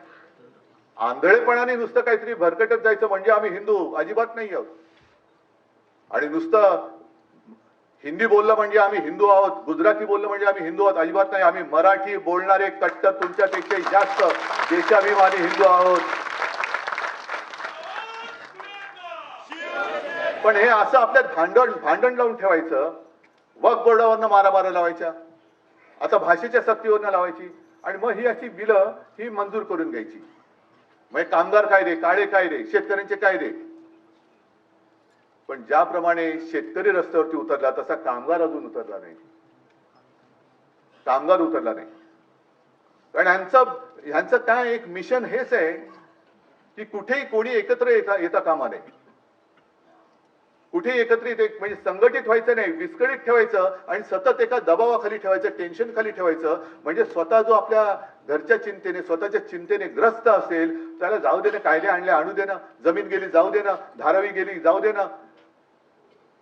आंधळेपणाने नुसतं काहीतरी भरकटत जायचं म्हणजे आम्ही हिंदू, अजिबात नाही आहोत. आणि नुसतं हिंदी बोललं म्हणजे आम्ही हिंदू आहोत, गुजराती बोललं म्हणजे आम्ही हिंदू आहोत, अजिबात नाही. आम्ही मराठी बोलणारे कट्टर तुमच्यापेक्षा जास्त देशाभिमानी हिंदू आहोत. पण हे असं आपल्यात भांडण लावून ठेवायचं, वक्फ बोर्डावरनं मारामारा लावायच्या, आता भाषेच्या सक्तीवरनं लावायची, आणि मग ही अशी बिलं ही मंजूर करून घ्यायची. म्हणजे कामगार कायदे, काळे कायदे, शेतकऱ्यांचे कायदे. पण ज्याप्रमाणे शेतकरी रस्त्यावरती उतरला तसा कामगार अजून उतरला नाही. कामगार उतरला नाही. कारण ह्यांचं काय एक मिशन हेच आहे की कुठेही कोणी एकत्र येता कामा नये. कुठेही एकत्रित म्हणजे संघटित व्हायचं नाही, विस्कळीत ठेवायचं आणि सतत एका दबावाखाली ठेवायचं, टेन्शन खाली ठेवायचं. म्हणजे स्वतः जो आपल्या घरच्या चिंतेने, स्वतःच्या चिंतेने ग्रस्त असेल त्याला जाऊ देणं, कायदे आणले आणू देणं, जमीन गेली जाऊ देणं, धारावी गेली जाऊ देणं.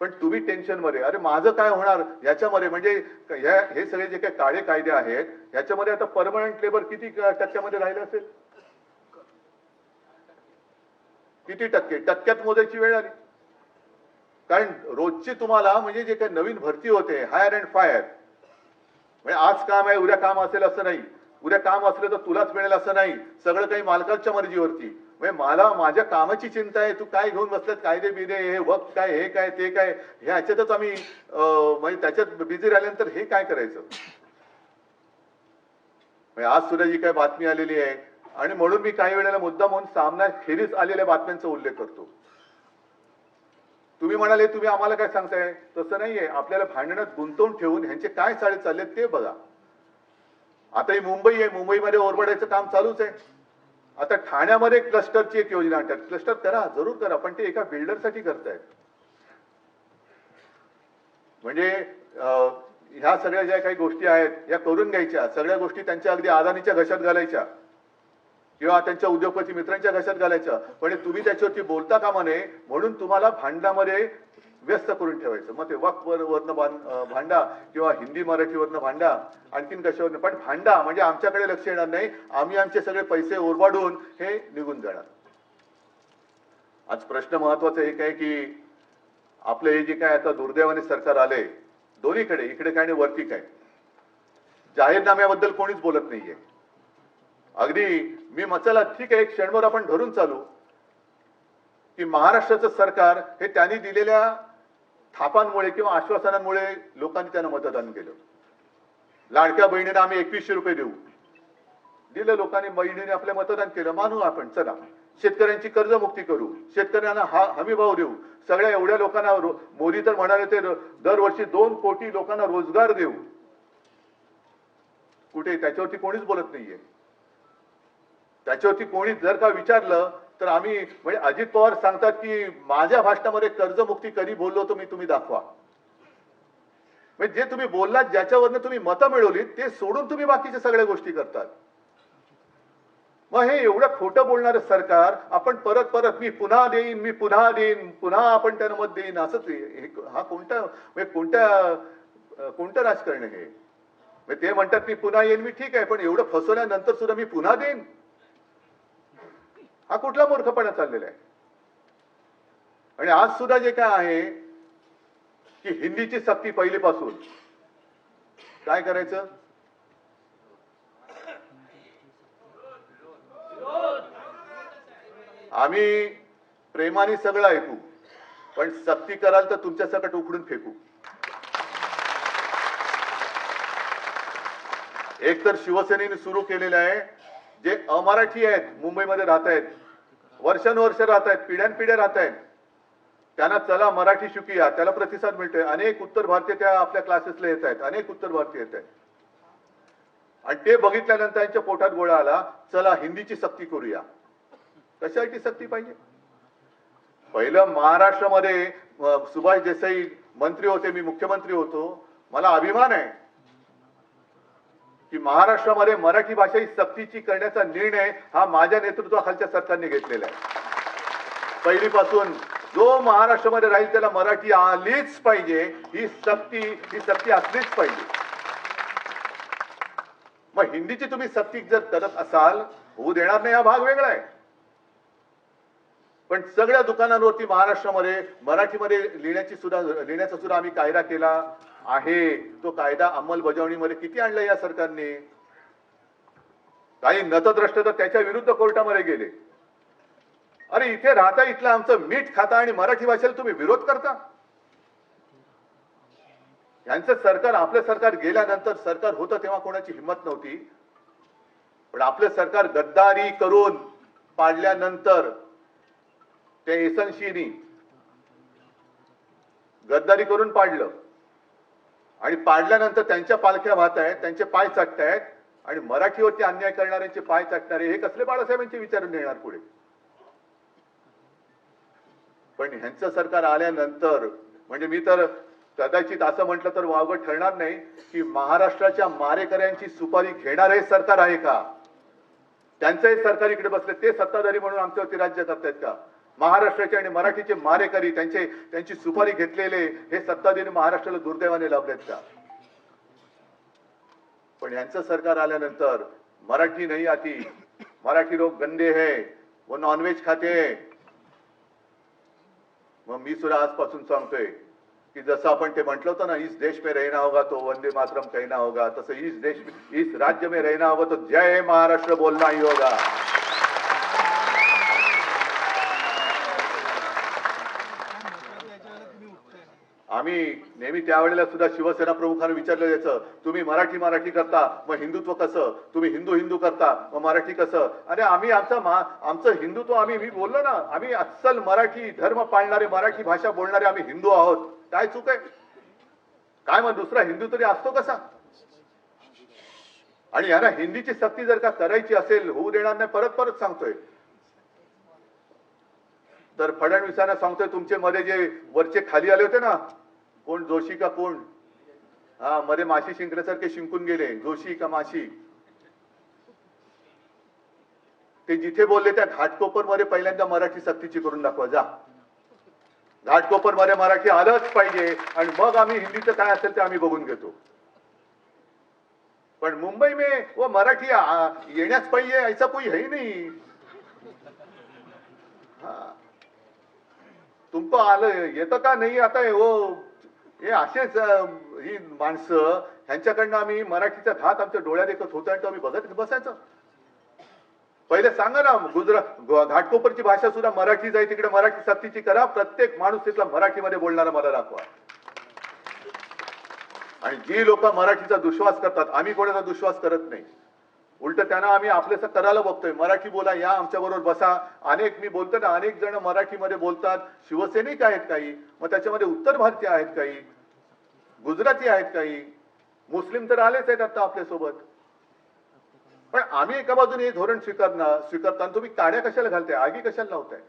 पण तुम्ही टेन्शन मध्ये, अरे माझं काय होणार याच्यामध्ये. म्हणजे हे सगळे जे काही काळे कायदे आहेत याच्यामध्ये आता परमनंट लेबर किती टक्क्यामध्ये राहिलं असेल? किती टक्के? टक्क्यात मोजायची वेळ आली. कारण रोजची तुम्हाला म्हणजे जे काही नवीन भरती होते, हायर अँड फायर, म्हणजे आज काम आहे उद्या काम असेल असं नाही, उद्या काम असलं तर तुलाच मिळेल असं नाही, सगळं काही मालकाच्या मर्जीवरती. म्हणजे मला माझ्या कामाची चिंता आहे, तू काय घेऊन बसलात, कायदे बिदे, हे वक्त काय, हे काय ते काय, ह्याच्यातच आम्ही म्हणजे त्याच्यात बिझी राहिल्यानंतर हे काय करायचं. म्हणजे आज सुद्धा जी काय बातमी आलेली आहे आणि म्हणून मी काही वेळेला मुद्दाम म्हणून सामना खेरीज आलेल्या बातम्यांचा उल्लेख करतो. तुम्ही म्हणाले तुम्ही आम्हाला काय सांगताय, तसं नाहीये. आपल्याला भांडणात गुंतवून ठेवून ह्यांचे काय चाळे चालले ते बघा. आता ही मुंबई आहे, मुंबईमध्ये ओरबडायचं काम चालूच आहे. आता ठाण्यामध्ये क्लस्टरची एक योजना आणतात. क्लस्टर करा, जरूर करा, पण ते एका बिल्डरसाठी करतायत. म्हणजे ह्या सगळ्या ज्या काही गोष्टी आहेत या करून घ्यायच्या. सगळ्या गोष्टी त्यांच्या अगदी अदानीच्या घशात घालायच्या किंवा त्यांच्या उद्योगपती मित्रांच्या घशात घालायच्या, पण तुम्ही त्याच्यावरती बोलता कामा नये म्हणून तुम्हाला भांडणामध्ये व्यस्त करून ठेवायचं. मग ते वरनं भांडा किंवा हिंदी मराठीवरनं भांडा, आणखीन कशावरनं, पण भांडा म्हणजे आमच्याकडे लक्ष येणार नाही. आम्ही आमचे सगळे पैसे ओरबाडून हे निघून जाणार. आज प्रश्न महत्वाचा एक आहे की आपलं हे जे काय आता दुर्दैवाने सरकार आलंय, दोन्हीकडे, इकडे काय आणि वरती काय, जाहीरनाम्याबद्दल कोणीच बोलत नाहीये. अगदी मी मचला ठीक आहे, एक क्षणभर आपण धरून चालू की महाराष्ट्राचं सरकार हे त्यांनी दिलेल्या थापांमुळे किंवा आश्वासनांमुळे लोकांनी त्यांना मतदान केलं. लाडक्या बहिणींना आम्ही 2100 रुपये देऊ दिलं, लोकांनी बहिणीने आपलं मतदान केलं, मानू आपण. चला, शेतकऱ्यांची कर्जमुक्ती करू, शेतकऱ्यांना हमी भाव देऊ, सगळ्या एवढ्या लोकांना मोदी तर म्हणाले ते दरवर्षी 2 कोटी लोकांना रोजगार देऊ. कुठे त्याच्यावरती कोणीच बोलत नाहीये. त्याच्यावरती कोणी जर का विचारलं तर आम्ही म्हणजे अजित पवार सांगतात की माझ्या भाषणामध्ये कर्जमुक्ती कधी बोललो होतो मी, तुम्ही दाखवा. म्हणजे जे तुम्ही बोललात, ज्याच्यावरनं तुम्ही मतं मिळवलीत, ते सोडून तुम्ही बाकीच्या सगळ्या गोष्टी करतात. मग हे एवढं खोटं बोलणारं सरकार आपण परत परत मी पुन्हा देईन, मी पुन्हा देईन, पुन्हा आपण त्यांना मत देईन, असंच हा कोणता म्हणजे कोणतं राजकारण आहे हे? ते म्हणतात मी पुन्हा येईन, मी ठीक आहे, पण एवढं फसवल्यानंतर सुद्धा मी पुन्हा देईन, हा कुठला मूर्खपणा चाललेला आहे? आणि आज सुद्धा जे काय आहे की हिंदीची सक्ती पहिलीपासून काय करायचं, आम्ही प्रेमाने सगळं ऐकू, पण सक्ती कराल तर तुमच्या सकट उखडून फेकू. एक तर शिवसेनेने सुरू केलेलं आहे, जे अमराठी आहेत, मुंबईमध्ये राहत आहेत, वर्षानुवर्ष राहत आहेत, पिढ्यानपिढ्या राहत आहेत, त्यांना चला मराठी शिकूया, त्याला प्रतिसाद मिळतोय. अनेक उत्तर भारतीय त्या आपल्या क्लासेसला येत आहेत, अनेक उत्तर भारतीय येत आहेत. आणि ते बघितल्यानंतर त्यांच्या पोटात गोळा आला, चला हिंदीची सक्ती करूया. कशासाठी सक्ती पाहिजे? पहिलं महाराष्ट्रामध्ये सुभाष देसाई मंत्री होते, मी मुख्यमंत्री होतो. मला अभिमान आहे की महाराष्ट्रामध्ये मराठी भाषा ही सक्तीची करण्याचा निर्णय हा माझ्या नेतृत्वाखालच्या सरकारने घेतलेला आहे. पहिलीपासून जो महाराष्ट्रामध्ये राहील त्याला मराठी आलीच पाहिजे, ही सक्ती असलीच पाहिजे. मग हिंदीची तुम्ही सक्ती जर करत असाल, होऊ देणार नाही, हा भाग वेगळा आहे. पण सगळ्या दुकानांवरती महाराष्ट्रामध्ये मराठीमध्ये लिहिण्याचा सुद्धा आम्ही कायदा केला आहे. तो कायदा अंमलबजावणीमध्ये किती आणला या सरकारने? काही नतद्रष्ट तर त्याच्या विरुद्ध कोर्टामध्ये गेले. अरे इथे राहता, इथलं आमचं मीठ खाता आणि मराठी भाषेला तुम्ही विरोध करता. यांचं सरकार, आपलं सरकार गेल्यानंतर, सरकार होतं तेव्हा कोणाची हिंमत नव्हती, पण आपलं सरकार गद्दारी करून पाडल्यानंतर, त्या एसनशीनी गद्दारी करून पाडलं आणि पाडल्यानंतर त्यांच्या पालख्या वाहत आहेत, त्यांचे पाय चाटतायत आणि मराठीवरती अन्याय करणाऱ्यांचे पाय चाटणारे हे कसले बाळासाहेबांचे विचारून येणार पुढे? पण ह्यांचं सरकार आल्यानंतर, म्हणजे मी तर कदाचित असं म्हटलं तर वावगं ठरणार नाही की महाराष्ट्राच्या मारेकऱ्यांची सुपारी घेणार हे सरकार आहे का? त्यांचंही सरकार इकडे बसले, ते सत्ताधारी म्हणून आमच्यावरती राज्य करतायत का? महाराष्ट्राचे आणि मराठीचे मारेकरी, त्यांची सुपारी घेतलेले हे सत्ताधारी महाराष्ट्राला दुर्दैवाने लाभलेत का? पण यांचं सरकार आल्यानंतर मराठी नहीं आती, मराठी लोग गंदे है, वो नॉनव्हेज खाते हैं. मग मी सुद्धा आजपासून सांगतोय की जसं आपण ते म्हटलं होतं ना, इस देश में रहना होगा तो वंदे मातरम कहना होगा, तसं इस राज्य में रहना होगा तो जय महाराष्ट्र बोलना ही होगा. आम्ही नेहमी त्यावेळेला सुद्धा शिवसेना प्रमुखांना विचारलं जायचं, तुम्ही मराठी करता मग हिंदुत्व कसं, तुम्ही हिंदू करता मग मराठी कसं. अरे आम्ही आमचं हिंदुत्व मी बोललो ना, आम्ही अस्सल मराठी धर्म पाळणारे, मराठी भाषा बोलणारे आम्ही हिंदू आहोत. काय चूक आहे? काय मग दुसरा हिंदू तरी असतो कसा? आणि यांना हिंदीची सक्ती जर का करायची असेल, होऊ देणार नाही. परत सांगतोय, तर फडणवीसांना सांगतोय, तुमचे मध्ये जे वरचे खाली आले होते ना, कोण जोशी का कोण, हा मध्ये माशी शिंकण्यासारखे शिंकून गेले, जोशी का माशी, ते जिथे बोलले त्या घाटकोपर मध्ये पहिल्यांदा मराठी सक्तीची करून दाखवा. जा, घाटकोपर मध्ये मराठी आलंच पाहिजे आणि मग आम्ही हिंदीचं काय असेल ते आम्ही बघून घेतो. पण मुंबई में वो मराठी येण्याच पाहिजे ऐसा कोई है ही नहीं. तुमको आलं येतं का नाही आता हे असेच ही माणसं, ह्यांच्याकडनं आम्ही मराठीचा घात आमच्या डोळ्यात एकच होता आणि तो आम्ही बघत बसायचं. पहिले सांगा ना, घाटकोपरची भाषा सुद्धा मराठीच आहे, तिकडे मराठी सक्तीची करा. प्रत्येक माणूस तिथला मराठीमध्ये बोलणारा मला दाखवा. आणि जी लोक मराठीचा दुश्वास करतात, आम्ही कोणाचा दुश्वास करत नाही. उलट त्यांना आम्ही आपल्याचं करायला बघतोय. मराठी बोला, या आमच्या बरोबर बसा. मी बोलतो ना, अनेक जण मराठीमध्ये बोलतात. शिवसैनिक आहेत काही, मग त्याच्यामध्ये उत्तर भारतीय आहेत काही, गुजराती आहेत काही, मुस्लिम तर आलेच आहेत आता आपल्यासोबत. पण आम्ही एका बाजूने हे धोरण स्वीकारताना तुम्ही काड्या कशाला घालताय, आगी कशाला लावताय?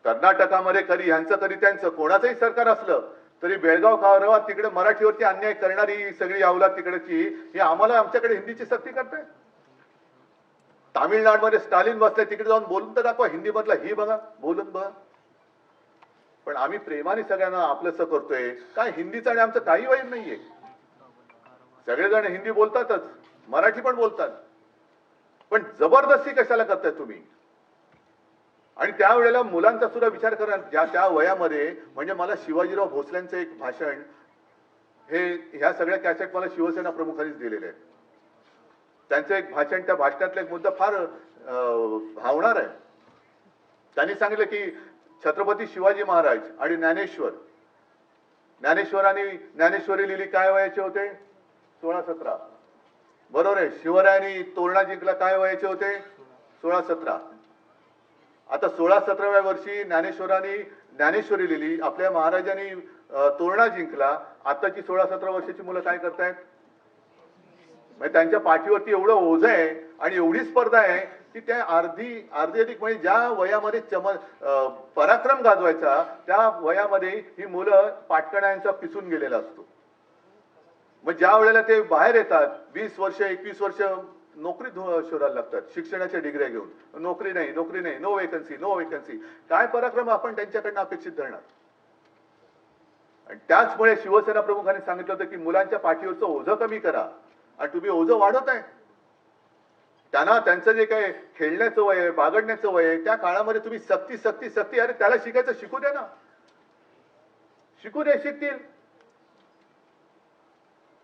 कर्नाटकामध्ये कधी ह्यांचं कधी त्यांचं, कोणाचंही सरकार असलं तरी बेळगाव खारवा तिकडे मराठीवरती अन्याय करणारी सगळी अवलाद तिकडची ही आम्हाला आमच्याकडे हिंदीची सक्ती करताय. तामिळनाडूमध्ये स्टालिन बसलाय, तिकडे जाऊन बोलून तर दाखवा हिंदी मधला, ही बघा बोलून बघा. पण आम्ही प्रेमाने सगळ्यांना आपलंसं करतोय. काय हिंदीचं आणि आमचं काही वैर नाहीये. सगळेजण हिंदी बोलतातच, मराठी पण बोलतात. पण जबरदस्ती कशाला करताय तुम्ही? आणि त्यावेळेला मुलांचा सुद्धा विचार करा. त्या वयामध्ये, म्हणजे मला शिवाजीराव भोसल्यांचं एक भाषण, ह्या सगळ्या कॅसेट मला शिवसेना प्रमुखांनीच दिलेले आहेत. त्यांचं एक भाषण, त्या भाषणातला एक मुद्दा फार भावणार आहे. त्यांनी सांगितलं की छत्रपती शिवाजी महाराज आणि ज्ञानेश्वरांनी ज्ञानेश्वरी लिहिली काय वयाचे होते? 16-17. बरोबर आहे. शिवरायांनी तोरणा जिंकला काय वयाचे होते? 16-17. आता 16-17व्या वर्षी ज्ञानेश्वरांनी ज्ञानेश्वरी लिहिली, आपल्या महाराजांनी तोरणा जिंकला. आताची 16-17 वर्षाची मुलं काय करतायत? म्हणजे त्यांच्या पाठीवरती एवढं ओझं आहे आणि एवढी स्पर्धा आहे की त्या अर्धी अधिक, म्हणजे ज्या वयामध्ये पराक्रम गाजवायचा त्या वयामध्ये ही मुलं पाटकण्यांचा पिसून गेलेला असतो. मग ज्या वेळेला ते बाहेर येतात, 20 वर्ष 21 वर्ष नोकरी शोधायला लागतात, शिक्षणाच्या डिग्र्या घेऊन. नोकरी नाही, नो वेकन्सी. काय पराक्रम आपण त्यांच्याकडनं अपेक्षित धरणार? आणि त्याचमुळे शिवसेना प्रमुखांनी सांगितलं होतं की मुलांच्या पाठीवरचं ओझं कमी करा. आणि तुम्ही ओझं वाढवत आहे. त्यांना त्यांचं जे काही खेळण्याचं वय आहे, बागडण्याचं वय आहे, त्या काळामध्ये तुम्ही सक्ती. अरे त्याला शिकायचं शिकू द्या ना, शिकतील.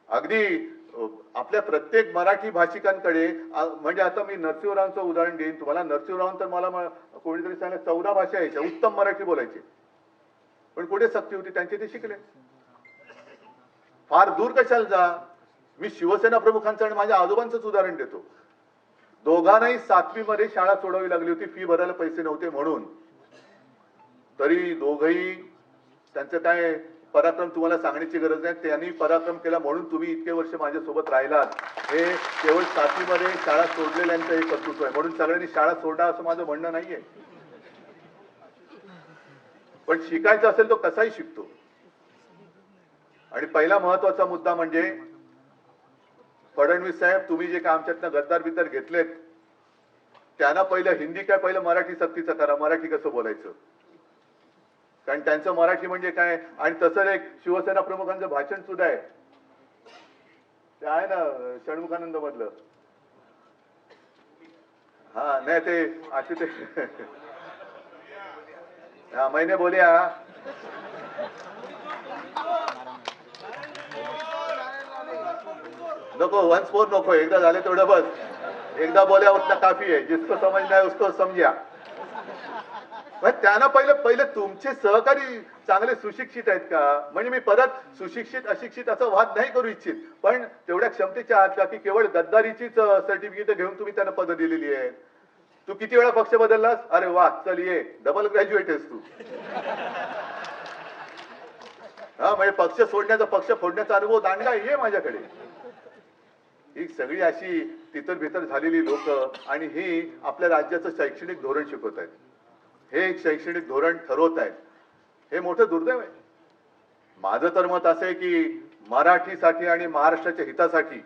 अगदी आपल्या प्रत्येक मराठी भाषिकांकडे, म्हणजे आता मी नरसिंहरावांचं उदाहरण देईन तुम्हाला. नरसिंहराव तर मला कोणीतरी सांगितलं 14 भाषा यायच्या, उत्तम मराठी बोलायचे. पण कुठे सक्ती होती त्यांची? ते शिकले. फार दूर कशाला जा. मी शिवसेना प्रमुखांचं आणि माझ्या आजोबांचंच उदाहरण देतो. दोघांनाही 7वी मध्ये शाळा सोडावी लागली होती, फी भरायला पैसे नव्हते म्हणून. तरी दोघही त्यांचं काय पराक्रम तुम्हाला सांगण्याची गरज नाही. त्यांनी पराक्रम केला म्हणून तुम्ही इतके वर्ष माझ्यासोबत राहिलात. हे केवळ 7वी मध्ये शाळा सोडलेल्यांचं हे कर्तृत्व आहे. म्हणून सगळ्यांनी शाळा सोडा असं माझं म्हणणं नाहीये. पण शिकायचं असेल तो कसाही शिकतो. आणि पहिला महत्वाचा मुद्दा म्हणजे फडणवीस साहेब, तुम्ही जे काय आमच्यातनं गद्दार घेतलेत त्यांना पहिलं हिंदी काय, पहिलं मराठी सक्तीचं करा. मराठी कसं बोलायचं, कारण त्यांचं मराठी म्हणजे काय. आणि तसं एक शिवसेना प्रमुखांचं भाषण सुद्धा आहे, ते आहे ना षण्मुखानंद मधलं. हा नाही ते असे ते हा मैंने बोलिया नको, वन्स मोर नको, एकदा झाले तेवढं बस. एकदा बोल्या उतना काफी है, जिसको समझना है उसको समझा. मग त्यांना पहिले तुमचे सहकारी चांगले सुशिक्षित आहेत का? म्हणजे मी परत सुशिक्षित अशिक्षित असा वाद नाही करू इच्छित, पण तेवढ्या क्षमतेचे आहात का की केवळ गद्दारीचीच सर्टिफिकेट घेऊन तुम्ही त्यांना पद दिलेली आहेत? तू किती वेळा पक्ष बदललास? अरे वा, चल ये, डबल ग्रॅज्युएट आहेस तू. हा, म्हणजे पक्ष सोडण्याचा, पक्ष फोडण्याचा अनुभव दांडगा ये माझ्याकडे. ही सगळी अशी तितर भीतर झालेली लोक आणि ही आपल्या राज्याचं शैक्षणिक धोरण शिकवत आहेत. हे एक शैक्षणिक धोरण ठरवत आहेत. हे मोठं दुर्दैव आहे. माझं तर मत असं आहे की मराठीसाठी आणि महाराष्ट्राच्या हितासाठी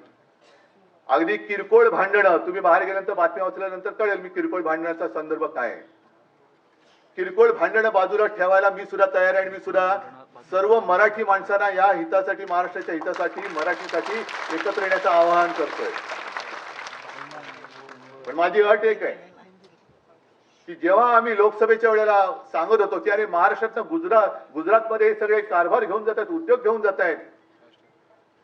अगदी किरकोळ भांडणं, तुम्ही बाहेर गेल्यानंतर बातम्या वाचल्यानंतर कळेल मी किरकोळ भांडणाचा संदर्भ काय आहे. किरकोळ भांडणं बाजूला ठेवायला मी सुद्धा तयार आहे आणि मी सुद्धा सर्व मराठी माणसांना या हितासाठी, महाराष्ट्राच्या हितासाठी, मराठीसाठी एकत्र येण्याचं आवाहन करतोय. पण माझी अट एक आहे की जेव्हा आम्ही लोकसभेच्या वेळेला सांगत होतो की अरे महाराष्ट्रातनं गुजरातमध्ये हे सगळे कारभार घेऊन जात आहेत, उद्योग घेऊन जात आहेत,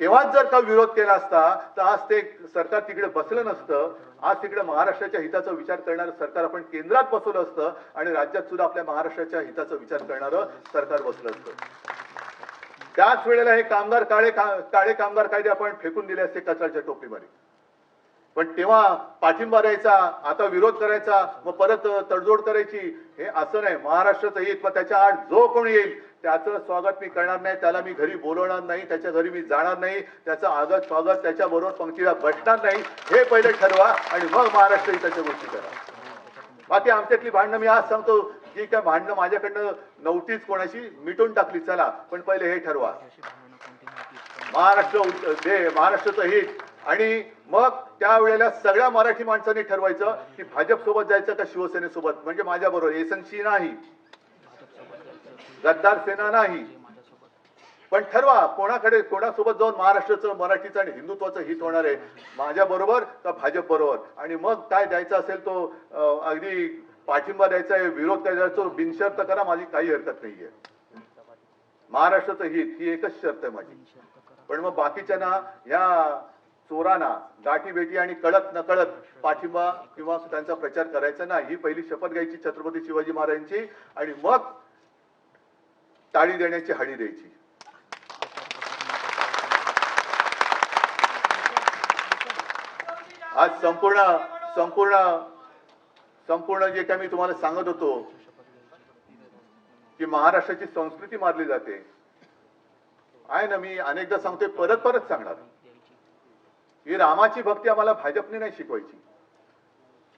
तेव्हाच जर का विरोध केला असता तर आज ते सरकार तिकडे बसलं नसतं. आज तिकडे महाराष्ट्राच्या हिताचा विचार करणारं सरकार आपण केंद्रात बसवलं असतं आणि राज्यात सुद्धा आपल्या महाराष्ट्राच्या हिताचा विचार करणारं सरकार बसलं असतं. त्याच वेळेला हे काळे कामगार कायदे आपण फेकून दिले असते कचऱ्याच्या टोपलीमध्ये. पण तेव्हा पाठिंबा द्यायचा, आता विरोध करायचा, मग परत तडजोड करायची, हे असं नाही. महाराष्ट्राचं हित, मग त्याच्या आड जो कोणी येईल त्याचं स्वागत मी करणार नाही, त्याला मी घरी बोलवणार नाही, त्याच्या घरी मी जाणार नाही, त्याचं आगत स्वागत त्याच्या बरोबर पंक्तीला बसणार नाही, हे पहिले ठरवा आणि मग महाराष्ट्र हिताच्या गोष्टी करा. बाकी आमच्यातली भांडणं मी आज सांगतो की काय भांडणं माझ्याकडनं नव्हतीच, कोणाशी मिटून टाकली, चला, पण पहिले हे ठरवा महाराष्ट्राचं हित. आणि मग त्यावेळेला सगळ्या मराठी माणसांनी ठरवायचं की भाजप सोबत जायचं का शिवसेनेसोबत. म्हणजे माझ्या बरोबर एसनशी नाही, गद्दार सेना नाही, पण ठरवा कोणासोबत जाऊन महाराष्ट्राचं, मराठीचं आणि हिंदुत्वाचं हित होणार आहे, माझ्या बरोबर का भाजप बरोबर. आणि मग काय द्यायचा असेल तो अगदी पाठिंबा द्यायचा आहे, विरोध करायचा तो बिनशर्त करा, माझी काही हरकत नाहीये. महाराष्ट्राचं हित ही एकच शर्त आहे माझी. पण मग बाकीच्यांना, या चोरांना गाठी भेटी आणि कळत नकळत पाठिंबा किंवा त्यांचा प्रचार करायचा नाही. ही पहिली शपथ घ्यायची छत्रपती शिवाजी महाराजांची आणि मग टाळी देण्याची हाडी द्यायची. आज संपूर्ण जे काही मी तुम्हाला सांगत होतो की महाराष्ट्राची संस्कृती मारली जाते आहे ना, मी अनेकदा सांगतोय, परत सांगणार, ही रामाची भक्ती आम्हाला भाजपने नाही शिकवायची.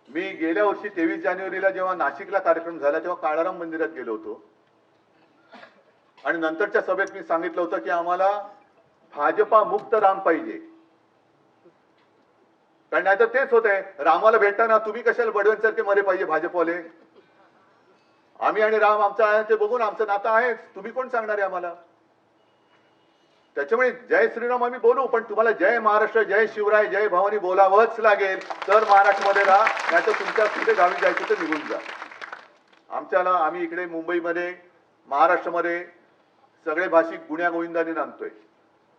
मी गेल्या वर्षी 23 जानेवारीला जेव्हा नाशिकला कार्यक्रम झाला तेव्हा काळाराम मंदिरात गेलो होतो आणि नंतरच्या सभेत मी सांगितलं होतं की आम्हाला भाजपा मुक्त राम पाहिजे. कारण नाहीतर तेच होत आहे, रामाला भेटताना तुम्ही कशाला बडव्यांसारखे मरे पाहिजे भाजपवाले. आम्ही आणि राम आमचं आहे ते बघून आमचं नातं आहे, तुम्ही कोण सांगणार आहे आम्हाला. त्याच्यामुळे जय श्रीराम आम्ही बोलू, पण तुम्हाला जय महाराष्ट्र, जय शिवराय, जय भवानी बोलावंच लागेल तर महाराष्ट्रामध्ये राहा, नाहीतर तुमच्या कुठे गावी जायचं तर निघून जा. आम्ही इकडे मुंबईमध्ये, महाराष्ट्रामध्ये सगळे भाषिक गुण्या गोविंदाने नांदतोय.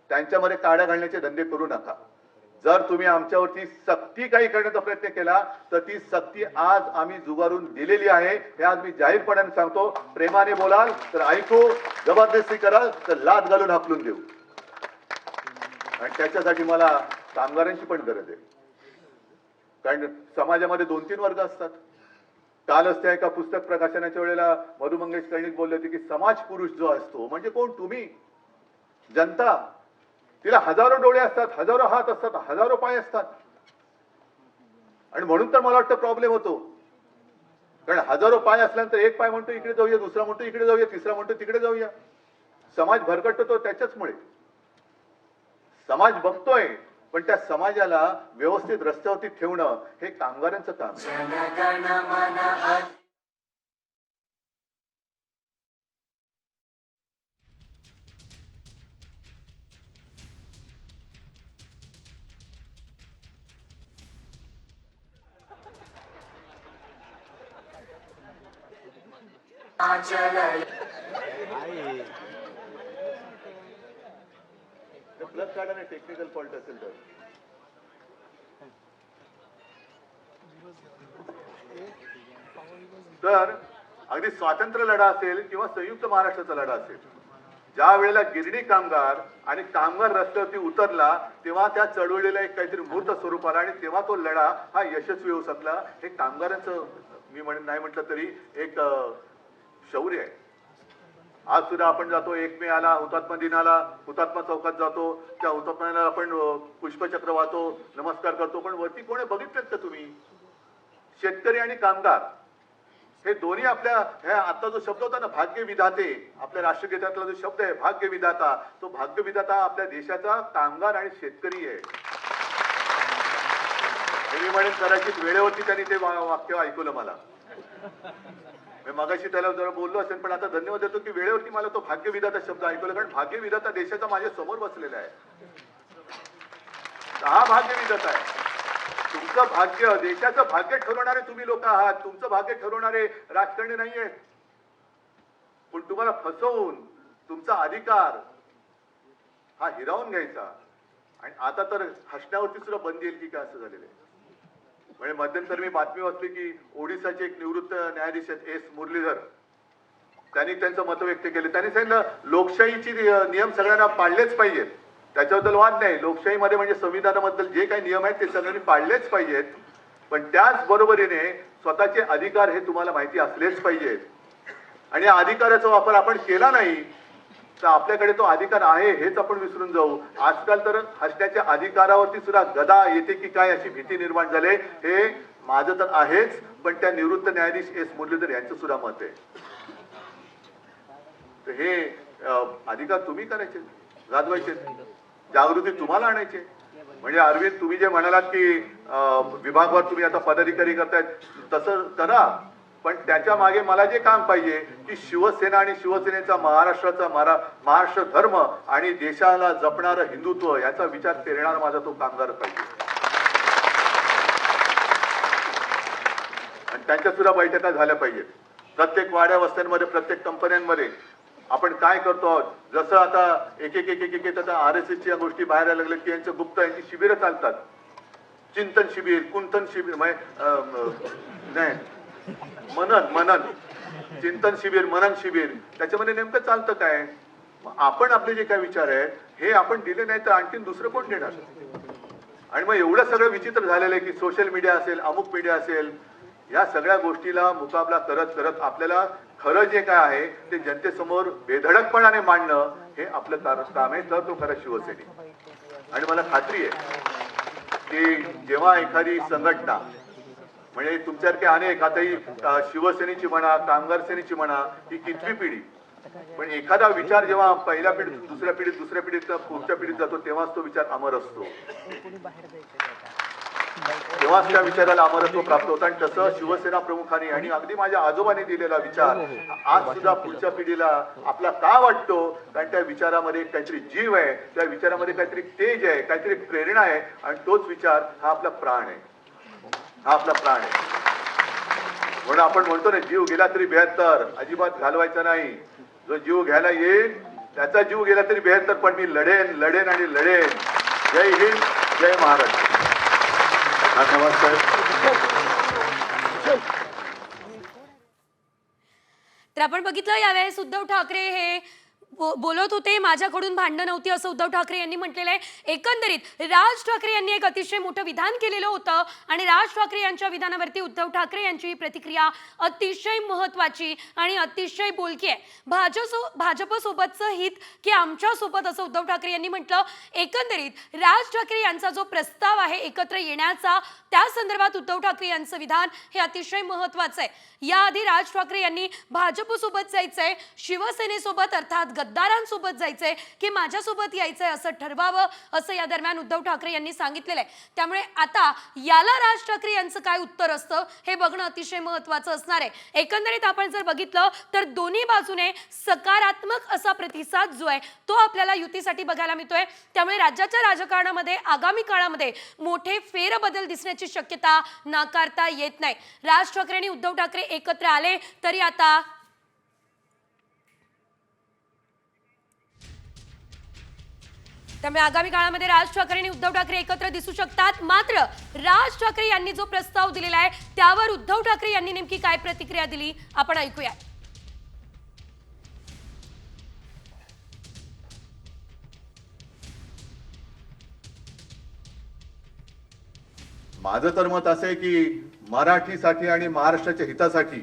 त्यांच्यामध्ये काड्या घालण्याचे धंदे करू नका. जर तुम्ही आमच्यावरती सक्ती काही करण्याचा प्रयत्न केला तर ती सक्ती आज आम्ही जुगारून दिलेली आहे, हे आज मी जाहीरपणाने सांगतो. प्रेमाने बोलाल तर ऐकू, जबरदस्ती कराल तर लाद घालून हाकलून देऊ. आणि त्याच्यासाठी मला कामगारांची पण गरज आहे. कारण समाजामध्ये 2-3 वर्ग असतात. कालच त्या एका पुस्तक प्रकाशनाच्या वेळेला मधु मंगेश कर्णिक बोलले होते की समाज पुरुष जो असतो म्हणजे कोण, तुम्ही जनता. तिला हजारो डोळे असतात, हजारो हात असतात, हजारो पाय असतात. आणि म्हणून तर मला वाटतं प्रॉब्लेम होतो. कारण हजारो पाय असल्यानंतर एक पाय म्हणतो इकडे जाऊया, दुसरा म्हणतो इकडे जाऊया, तिसरा म्हणतो तिकडे जाऊया. समाज भरकटतो त्याच्याचमुळे. समाज बघतोय पण त्या समाजाला व्यवस्थित रस्त्यावरती ठेवणं हे कामगारांचं काम आहे. प्लग काढा, टेक्निकल फॉल्ट असेल तर अगदी स्वातंत्र्य लढा असेल किंवा संयुक्त महाराष्ट्राचा लढा असेल, ज्या वेळेला गिरणी कामगार आणि कामगार रस्त्यावरती उतरला तेव्हा त्या चळवळीला एक काहीतरी मूर्त स्वरूप आला आणि तेव्हा तो लढा हा यशस्वी होऊ शकला. हे कामगारांचं मी नाही म्हटलं तरी एक शौर्य आहे. आज सुद्धा आपण जातो 1 मे आला, हुतात्मा दिनाला हुतात्मा चौकात जातो, त्या हुतात्म्याला आपण पुष्पचक्र वाहतो, नमस्कार करतो, पण वरती कोणी बघितलं का तुम्ही? शेतकरी आणि कामगार हे दोन्ही आपल्या आता जो शब्द होता ना भाग्य विधाते, आपल्या राष्ट्रगीतातला जो शब्द आहे भाग्य विधाता, तो भाग्य विधाता आपल्या देशाचा कामगार आणि शेतकरी आहे. मी म्हणेन कदाचित वेळेवरती त्यांनी ते वाक्य ऐकवलं मला. मी मगाशी त्याला जरा बोललो असेल, पण आता धन्यवाद देतो की वेळेवरती मला तो भाग्य विधाता शब्द ऐकवला, कारण भाग्य विधाता देशाचा माझ्या समोर बसलेला आहे. हा भाग्य विधाता आहे. तुमचं भाग्य, देशाचं भाग्य ठरवणारे तुम्ही लोक आहात. तुमचं भाग्य ठरवणारे राजकारणी नाहीये. पण तुम्हाला फसवून तुमचा अधिकार हा हिरावून घ्यायचा. आणि आता तर हसण्यावरती सुद्धा बंदी येईल की काय असं झालेलं आहे. म्हणजे मध्यंतर मी बातमी वाचली की ओडिसाचे एक निवृत्त न्यायाधीश आहेत एस मुरलीधर, त्यांनी त्यांचं मत व्यक्त केले. त्यांनी सांगितलं लोकशाहीची नियम सगळ्यांना पाळलेच पाहिजेत, त्याच्याबद्दल वाद नाही. लोकशाहीमध्ये म्हणजे संविधानाबद्दल जे काही नियम आहेत ते सगळ्यांनी पाळलेच पाहिजेत, पण त्याच बरोबरीने स्वतःचे अधिकार हे तुम्हाला माहिती असलेच पाहिजेत. आणि या अधिकाराचा वापर आपण केला नाही तर आपल्याकडे तो अधिकार आहे हेच आपण विसरून जाऊ. आजकाल तर हसण्याच्या अधिकारावरती सुद्धा गदा येते की काय अशी भीती निर्माण झाली. हे माझं तर आहेच, पण त्या निवृत्त न्यायाधीश एस मुरलीधर यांचं सुद्धा मत आहे. तर हे अधिकार तुम्ही करायचे, गाजवायचे, जागृती तुम्हाला आणायचे. म्हणजे अरविंद, तुम्ही जे म्हणालात की विभागवार तुम्ही आता पदाधिकारी करतायत, तसं करा, पण त्याच्या मागे मला जे काम पाहिजे की शिवसेना आणि शिवसेनेचा महाराष्ट्राचा महाराष्ट्र धर्म आणि देशाला जपणारं हिंदुत्व याचा विचार पेरणारा माझा तो कामगार पाहिजे. आणि त्यांच्या सुद्धा बैठका झाल्या पाहिजेत. प्रत्येक वाड्या वस्त्यांमध्ये, प्रत्येक कंपन्यांमध्ये आपण काय करतो आहोत. जसं आता एक आता RSSच्या गोष्टी बाहेर यायला लागल्या की यांचं गुप्त यांची शिबिरं चालतात. चिंतन शिबिर, कुंतन शिबिर, नाही मनन चिंतन शिबिर, मनन शिबिर, त्याच्यामध्ये नेमकं चालतं काय? आपण आपले जे काय विचार आहेत हे आपण दिले नाही तर आणखीन दुसरं कोण देणार? आणि मग एवढं सगळं विचित्र झालेलं आहे की सोशल मीडिया असेल, अमुक मीडिया असेल, या सगळ्या गोष्टीला मुकाबला करत करत आपल्याला खरं जे काय आहे ते जनतेसमोर बेधडकपणाने मांडणं हे आपलं काम आहे. तर तो खरा शिवसैनिक. आणि मला खात्री आहे की जेव्हा एखादी संघटना, म्हणजे तुमच्यासारखे अनेक, आता ही शिवसेनेची म्हणा, कामगार सेनेची म्हणा, ही कितवी पिढी, पण एखादा विचार जेव्हा पहिल्या पिढीतून दुसऱ्या पिढीत, दुसऱ्या पिढीत पुढच्या पिढीत जातो तेव्हाच तो विचार अमर असतो, तेव्हाच त्या विचाराला अमरत्व प्राप्त होतं. आणि तसं शिवसेना प्रमुखांनी आणि अगदी माझ्या आजोबांनी दिलेला विचार आज सुद्धा पुढच्या पिढीला आपला का वाटतो? कारण त्या विचारामध्ये काहीतरी जीव आहे, त्या विचारामध्ये काहीतरी तेज आहे, काहीतरी प्रेरणा आहे, आणि तोच विचार हा आपला प्राण आहे, हा आपला प्राण आहे. म्हणून आपण म्हणतो ना, जीव गेला तरी 72, अजिबात घालवायचा नाही. जो जीव घ्यायला येईल त्याचा जीव गेला तरी 72, पण मी लढेन लढेन आणि लढेन. जय हिंद, जय महाराष्ट्र. नमस्कार. तर आपण बघितलं यावेळेस उद्धव ठाकरे हे बोलत होते, माझ्याकडून भांडण नव्हती असं उद्धव ठाकरे यांनी म्हटलेलं आहे. एकंदरीत राज ठाकरे यांनी एक अतिशय मोठं विधान केलेलं होतं आणि राज ठाकरे यांच्या विधानावरती उद्धव ठाकरे यांची प्रतिक्रिया अतिशय महत्त्वाची आणि अतिशय बोलकी आहे. भाजप सोबतचं हित की आमच्या सोबत असं उद्धव ठाकरे यांनी म्हटलं. एकंदरीत राज ठाकरे यांचा जो प्रस्ताव आहे एकत्र येण्याचा, त्या संदर्भात उद्धव ठाकरे यांचं विधान हे अतिशय महत्त्वाचं आहे. याआधी राज ठाकरे यांनी भाजपसोबत जायचंय, शिवसेनेसोबत अर्थात गद्दारांसोबत जायचंय की माझ्यासोबत यायचंय असं ठरवावं, असं या दरम्यान उद्धव ठाकरे यांनी सांगितलेलं आहे. त्यामुळे आता याला राज ठाकरे यांचं काय उत्तर असतं हे बघणं अतिशय महत्त्वाचं असणार आहे. एकंदरीत आपण जर बघितलं तर दोन्ही बाजूने सकारात्मक असा प्रतिसाद जो आहे तो आपल्याला युतीसाठी बघायला मिळतोय. त्यामुळे राज्याच्या राजकारणामध्ये आगामी काळामध्ये मोठे फेरबदल दिसण्याची शक्यता नाकारता येत नाही. राज ठाकरे आणि उद्धव ठाकरे एकत्र आले तरी आता त्यामुळे आगामी काळामध्ये राज ठाकरे आणि उद्धव ठाकरे एकत्र दिसू शकतात. मात्र राज ठाकरे यांनी जो प्रस्ताव दिलेला आहे त्यावर उद्धव ठाकरे यांनी नेमकी काय प्रतिक्रिया दिली आपण ऐकूया. माझं तर मत असं आहे की मराठीसाठी आणि महाराष्ट्राच्या हितासाठी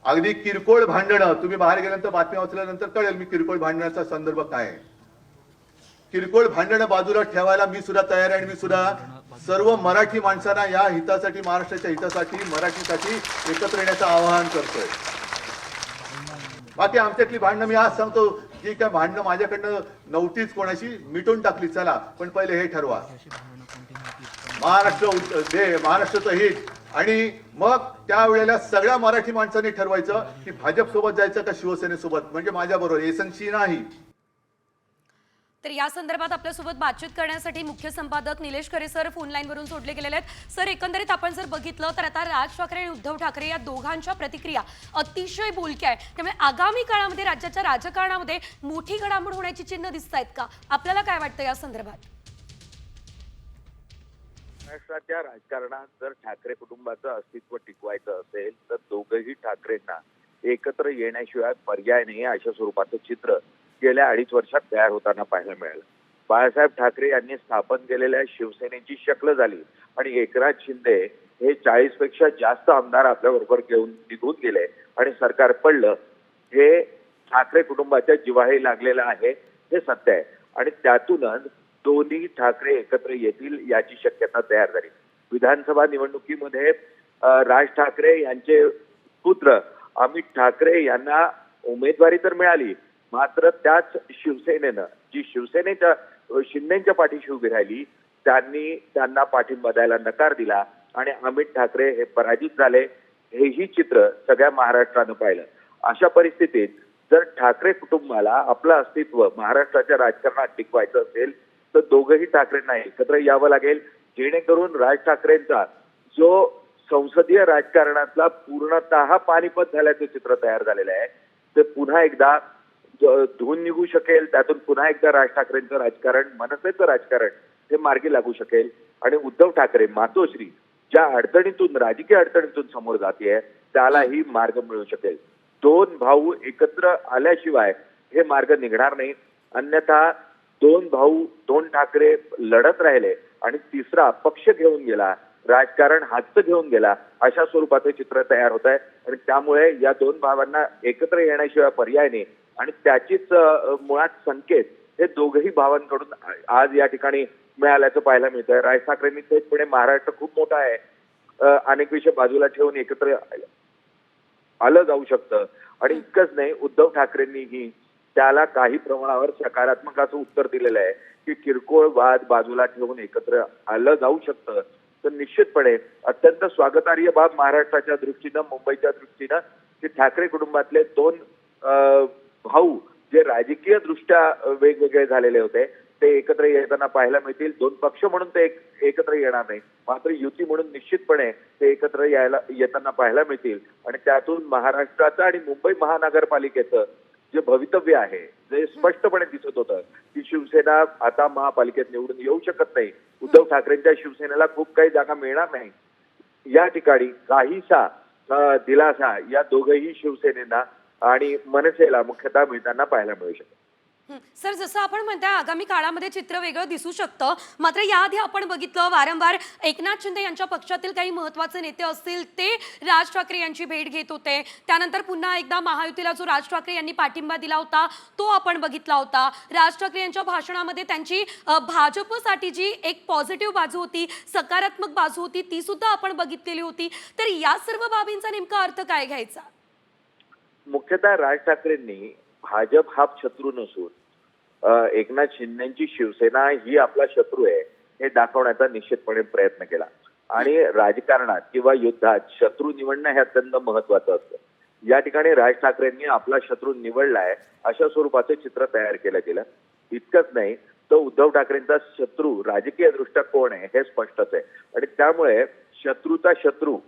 अगदी किरकोळ भांडणं, तुम्ही बाहेर गेल्यानंतर बातम्या वाचल्यानंतर कळेल मी किरकोळ भांडणाचा संदर्भ काय आहे. किरकोळ भांडणं बाजूला ठेवायला मी सुद्धा तयार आहे आणि मी सुद्धा सर्व मराठी माणसांना या हितासाठी, महाराष्ट्राच्या हितासाठी, मराठीसाठी एकत्र येण्याचं आवाहन करतोय. बाकी आमच्यातली भांडणं मी आज सांगतो, जी काय भांडणं माझ्याकडनं नव्हतीच कोणाशी, मिटून टाकली. चला, पण पहिले हे ठरवा महाराष्ट्राचं हित, आणि मग त्यावेळेला सगळ्या मराठी माणसांनी ठरवायचं की भाजप सोबत जायचं का शिवसेनेसोबत, म्हणजे माझ्या बरोबर एसनशी नाही. तर या संदर्भात आपल्यासोबत बातचीत करण्यासाठी मुख्य संपादक निलेश खरे सर फोन लाईनवरून जोडले गेलेले आहेत. सर, एकंदरीत आपण जर बघितलं तर आता राज ठाकरे आणि उद्धव ठाकरे या दोघांच्या प्रतिक्रिया अतिशय बोलक्या आहे. त्यामुळे आगामी काळामध्ये राज्याच्या राजकारणामध्ये मोठी घडामोड होण्याची चिन्ह दिसत आहेत का? आपल्याला काय वाटतं या संदर्भात? महाराष्ट्राच्या राजकारणात जर ठाकरे कुटुंबाचं अस्तित्व टिकवायचं असेल तर दोघंही ठाकरेंना एकत्र येण्याशिवाय पर्याय नाही, अशा स्वरूपाचं चित्र गेल्या 2.5 वर्षात तयार होताना पाहायला मिळालं. बाळासाहेब ठाकरे यांनी स्थापन केलेल्या शिवसेनेची शक्ल झाली आणि एकनाथ शिंदे हे 40 पेक्षा जास्त आमदार आपल्या बरोबर घेऊन निघून गेले आणि सरकार पडलं. हे ठाकरे कुटुंबाच्या जिव्हाळी लागलेलं आहे, हे सत्य आहे. आणि त्यातूनच दोन्ही ठाकरे एकत्र येतील याची शक्यता तयार झाली. विधानसभा निवडणुकीमध्ये राज ठाकरे यांचे पुत्र अमित ठाकरे यांना उमेदवारी तर मिळाली, मात्र त्याच शिवसेनेनं, जी शिवसेनेच्या शिंदेच्या पाठीशी उभी राहिली, त्यांना पाठिंबा द्यायला नकार दिला आणि अमित ठाकरे हे पराजित झाले. हेही चित्र सगळ्या महाराष्ट्रानं पाहिलं. अशा परिस्थितीत जर ठाकरे कुटुंबाला आपलं अस्तित्व महाराष्ट्राच्या राजकारणात टिकवायचं असेल तर दोघंही ठाकरेंना एकत्र यावं लागेल, जेणेकरून राज ठाकरेंचा जो संसदीय राजकारणातला पूर्णतः पानिपत झाल्याचं चित्र तयार झालेलं आहे ते पुन्हा एकदा धुवून निघू शकेल. त्यातून पुन्हा एकदा राज ठाकरेंचं राजकारण, मनसेचं राजकारण हे मार्गी लागू शकेल आणि उद्धव ठाकरे मातोश्री ज्या अडचणीतून, राजकीय अडचणीतून समोर जाते त्यालाही मार्ग मिळू शकेल. दोन भाऊ एकत्र आल्याशिवाय हे मार्ग निघणार नाही. अन्यथा दोन ठाकरे लढत राहिले आणि तिसरा पक्ष घेऊन गेला, राजकारण हातचं घेऊन गेला, अशा स्वरूपाचं चित्र तयार होत आहे. आणि त्यामुळे या दोन भावांना एकत्र येण्याशिवाय पर्याय नाही आणि त्याचीच मुळात संकेत हे दोघही भावांकडून आज या ठिकाणी मिळाल्याचं पाहायला मिळत आहे. राज ठाकरेंनी थेटपणे महाराष्ट्र खूप मोठा आहे, अनेक विषय बाजूला ठेवून एकत्र आलं जाऊ शकतं. आणि इतकंच नाही, उद्धव ठाकरेंनीही त्याला काही प्रमाणावर सकारात्मक असं उत्तर दिलेलं आहे की किरकोळ वाद बाजूला ठेवून एकत्र आलं जाऊ शकतं. तर निश्चितपणे अत्यंत स्वागतार्ह बाब महाराष्ट्राच्या दृष्टीनं, मुंबईच्या दृष्टीनं की ठाकरे कुटुंबातले दोन भाऊ जे राजकीय दृष्ट्या वेगवेगळे झालेले होते ते एकत्र येताना पाहायला मिळतील. दोन पक्ष म्हणून ते एकत्र येणार नाही, मात्र युती म्हणून निश्चितपणे ते एकत्र येताना पाहायला मिळतील. आणि त्यातून महाराष्ट्राचं आणि मुंबई महानगरपालिकेचं जे भवितव्य आहे, जे स्पष्टपणे दिसत होतं की शिवसेना आता महापालिकेत निवडून येऊ शकत नाही, उद्धव ठाकरेंच्या शिवसेनेला खूप काही जागा मिळणार नाही, या ठिकाणी काहीसा दिलासा या दोघही शिवसेनेला आणि मनसेला मुख्यतः मिळताना पाहायला मिळू शकतो. सर, जसं आपण म्हणताय आगामी काळामध्ये चित्र वेगळं दिसू शकतं, मात्र याआधी आपण बघितलं वारंवार एकनाथ शिंदे यांच्या पक्षातील काही महत्त्वाचे नेते असतील ते राज ठाकरे यांची भेट घेत होते. त्यानंतर पुन्हा एकदा महायुतीला जो राज ठाकरे यांनी पाठिंबा दिला होता तो आपण बघितला होता. राज ठाकरे यांच्या भाषणामध्ये त्यांची भाजपसाठी जी एक पॉझिटिव्ह बाजू होती, सकारात्मक बाजू होती, ती सुद्धा आपण बघितलेली होती. तर या सर्व बाबींचा नेमका अर्थ काय घ्यायचा? मुख्यतः राज ठाकरेंनी भाजप हा शत्रू नसून एकनाथ शिंदेची शिवसेना ही आपला शत्रू आहे हे दाखवण्याचा निश्चितपणे प्रयत्न केला. आणि राजकारणात किंवा युद्धात शत्रू निवडणं हे अत्यंत महत्वाचं असतं. या ठिकाणी राज ठाकरेंनी आपला शत्रू निवडलाय अशा स्वरूपाचं चित्र तयार केलं गेलं. इतकंच नाही तर उद्धव ठाकरेंचा शत्रू राजकीय दृष्ट्या कोण आहे हे स्पष्टच आहे. आणि त्यामुळे शत्रूचा शत्रू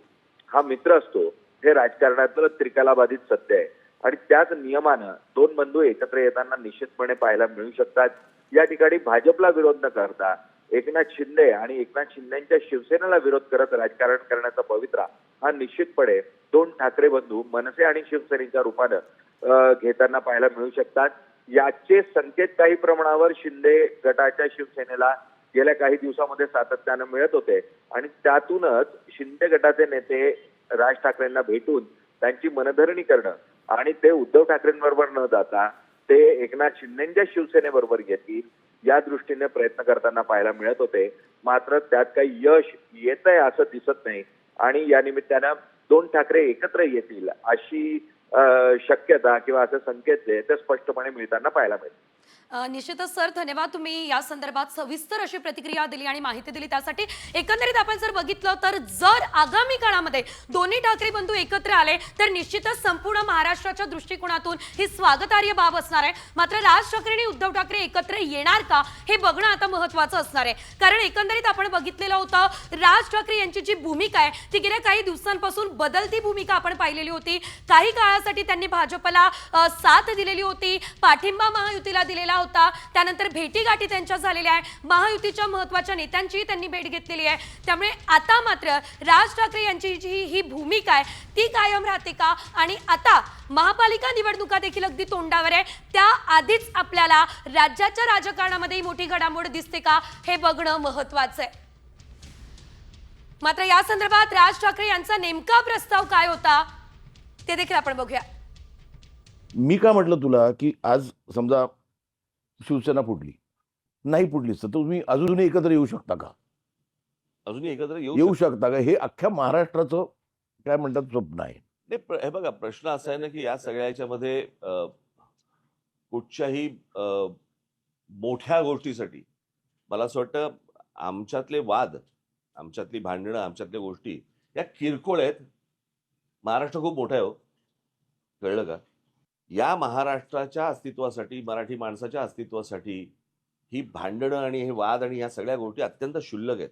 हा मित्र असतो हे राजकारणातलं त्रिकालाबाधित सत्य आहे. आणि त्याच नियमानं दोन बंधू एकत्र येताना निश्चितपणे पाहायला मिळू शकतात. या ठिकाणी भाजपला विरोध न करता एकनाथ शिंदे आणि एकनाथ शिंदेच्या शिवसेनेला विरोध करत राजकारण करण्याचा पवित्रा हा निश्चितपणे दोन ठाकरे बंधू मनसे आणि शिवसेनेच्या रूपानं घेताना पाहायला मिळू शकतात. याचे संकेत काही प्रमाणावर शिंदे गटाच्या शिवसेनेला गेल्या काही दिवसामध्ये सातत्यानं मिळत होते आणि त्यातूनच शिंदे गटाचे नेते राज ठाकरेंना भेटून त्यांची मनधरणी करणं आणि ते उद्धव ठाकरेंबरोबर न जाता ते एकनाथ शिंदेच्या शिवसेनेबरोबर घेतील या दृष्टीने प्रयत्न करताना पाहायला मिळत होते. मात्र त्यात काही यश येत आहे असं दिसत नाही आणि या निमित्तानं दोन ठाकरे एकत्र येतील अशी शक्यता किंवा असे संकेत जे ते स्पष्टपणे मिळताना पाहायला मिळते. निश्चितच सर, धन्यवाद. तुम्ही या संदर्भात सविस्तर अशी प्रतिक्रिया दिली आणि माहिती दिली त्यासाठी. एकंदरीत आपण जर बघितलं तर जर आगामी काळामध्ये दोन्ही ठाकरे बंधू एकत्र आले तर निश्चितच संपूर्ण महाराष्ट्राच्या दृष्टिकोनातून ही स्वागतार्ह बाब असणार आहे. मात्र राज ठाकरे आणि उद्धव ठाकरे एकत्र येणार का हे बघणं आता महत्त्वाचं असणार आहे. कारण एकंदरीत आपण बघितलेलं होतं राज ठाकरे यांची जी भूमिका आहे ती गेल्या काही दिवसांपासून बदलती भूमिका आपण पाहिलेली होती. काही काळासाठी त्यांनी भाजपला साथ दिलेली होती, पाठिंबा महायुतीला दिलेला होता. त्यानंतर भेटीगाठी त्यांच्या झालेल्या आहे, महायुतीच्या महत्त्वाच्या नेत्यांची त्यांनी भेट घेतलेली आहे. त्यामुळे आता मात्र राज ठाकरे यांची जी ही भूमिका आहे ती कायम राहते का? आणि आता महापालिका निवडणुका देखील अगदी तोंडावर आहे, त्या आधीच आपल्याला राज्याच्या राजकारणामध्ये मोठी घडामोड दिसते का हे बघणं महत्त्वाचं आहे. मात्र या संदर्भात राज ठाकरे यांचा नेमका प्रस्ताव काय होता ते देखील आपण बघूया. मी का म्हटलं तुला की आज समजा शिवसेना फुटली, नाही फुटलीच तर तुम्ही अजूनही एकत्र येऊ शकता का? अजूनही एकत्र येऊ शकता का? हे अख्ख्या महाराष्ट्राचं काय म्हणतात स्वप्न आहे. हे बघा, प्रश्न असा आहे ना की या सगळ्याच्यामध्ये कुठच्याही मोठ्या गोष्टीसाठी मला असं वाटतं आमच्यातले वाद, आमच्यातली भांडणं, आमच्यातल्या गोष्टी या किरकोळ आहेत. महाराष्ट्र खूप मोठा आहे हो, कळलं का? या महाराष्ट्राच्या अस्तित्वासाठी, मराठी माणसाच्या अस्तित्वासाठी ही भांडणं आणि हे वाद आणि ह्या सगळ्या गोष्टी अत्यंत क्षुल्लक आहेत,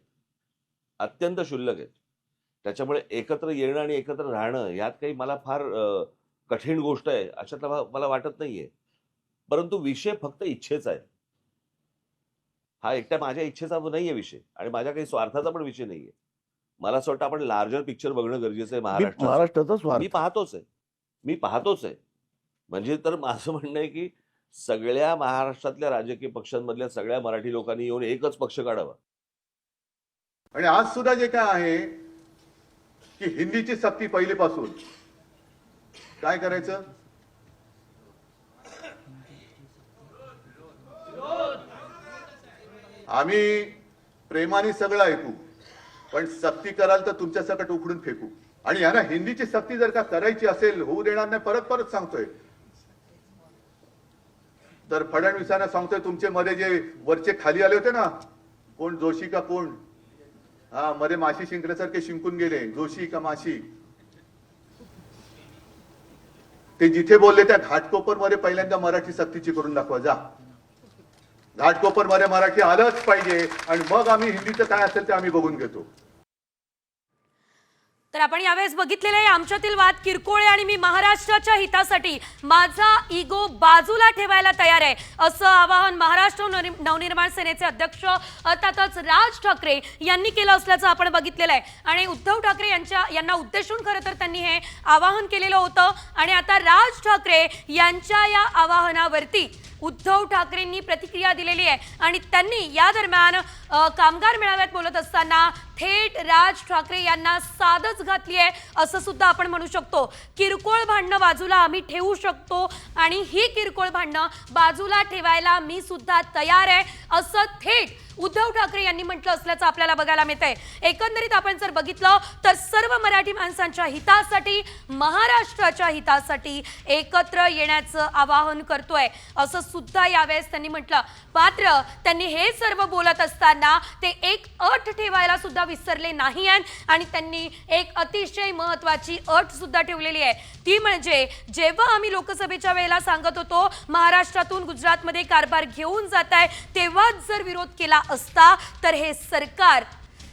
अत्यंत क्षुल्लक आहेत. त्याच्यामुळे एकत्र येणं आणि एकत्र राहणं यात काही मला फार कठीण गोष्ट आहे अशातला मला वाटत नाहीये. परंतु विषय फक्त इच्छेचा आहे. हा एकट्या माझ्या इच्छेचा नाहीये विषय आणि माझ्या काही स्वार्थाचा पण विषय नाहीये. मला असं वाटतं आपण लार्जर पिक्चर बघणं गरजेचं आहे. महाराष्ट्राचा स्वार्थ मी पाहतोच आहे. म्हणजे तर माझं म्हणणं आहे की सगळ्या महाराष्ट्रातल्या राजकीय पक्षांमधल्या सगळ्या मराठी लोकांनी येऊन एकच पक्ष काढावा. आणि आज सुद्धा जे काय आहे की हिंदीची सक्ती पहिलीपासून काय करायचं, आम्ही प्रेमाने सगळं ऐकू पण सक्ती कराल तर तुमच्या सकट उखडून फेकू. आणि यांना हिंदीची सक्ती जर का करायची असेल, होऊ देणार नाही, परत परत सांगतोय. तर फडणवीसांना सांगतोय, तुमचे मध्ये जे वरचे खाली आले होते ना, कोण जोशी का कोण, हा मध्ये माशी शिंकण्यासारखे शिंकून गेले, जोशी का माशी, ते जिथे बोलले त्या घाटकोपर मध्ये पहिल्यांदा मराठी सक्तीची करून दाखवा. जा घाटकोपर मध्ये मराठी आलंच पाहिजे आणि मग आम्ही हिंदीचं काय असेल ते आम्ही बघून घेतो. तर आपण यावेळेस बघितलेलं आहे आमच्यातील वाद किरकोळ आहे आणि मी महाराष्ट्राच्या हितासाठी माझा इगो बाजूला ठेवायला तयार आहे असं आवाहन महाराष्ट्र नवनिर्माण सेनेचे अध्यक्ष अर्थातच राज ठाकरे यांनी केलं असल्याचं आपण बघितलेलं आहे. आणि उद्धव ठाकरे यांना उद्देशून खरं तर त्यांनी हे आवाहन केलेलं होतं आणि आता राज ठाकरे यांच्या या आवाहनावरती उद्धव ठाकरेंनी प्रतिक्रिया दिलेली आहे आणि त्यांनी या दरम्यान कामगार मेळाव्यात बोलत असताना थेट राज ठाकरे यांना साधच घातली आहे असं सुद्धा आपण म्हणू शकतो. किरकोळ भांडणं बाजूला आम्ही ठेवू शकतो आणि ही किरकोळ भांडणं बाजूला ठेवायला मी सुद्धा तयार आहे असं थेट उद्धव ठाकरे यांनी म्हटलं असल्याचं आपल्याला बघायला मिळतंय. एकंदरीत आपण जर बघितलं तर सर्व मराठी माणसांच्या हितासाठी, महाराष्ट्राच्या हितासाठी एकत्र येण्याचं आवाहन करतोय असं सुद्धा यावेळेस त्यांनी म्हटलं. मात्र त्यांनी हे सर्व बोलत असताना ते एक अट ठेवायला सुद्धा विसरले नाही आहेत आणि त्यांनी एक अतिशय महत्त्वाची अट सुद्धा ठेवलेली आहे. ती म्हणजे जेव्हा आम्ही लोकसभेच्या वेळेला सांगत होतो महाराष्ट्रातून गुजरातमध्ये कारभार घेऊन जात आहे तेव्हाच जर विरोध केला असता तर हे सरकार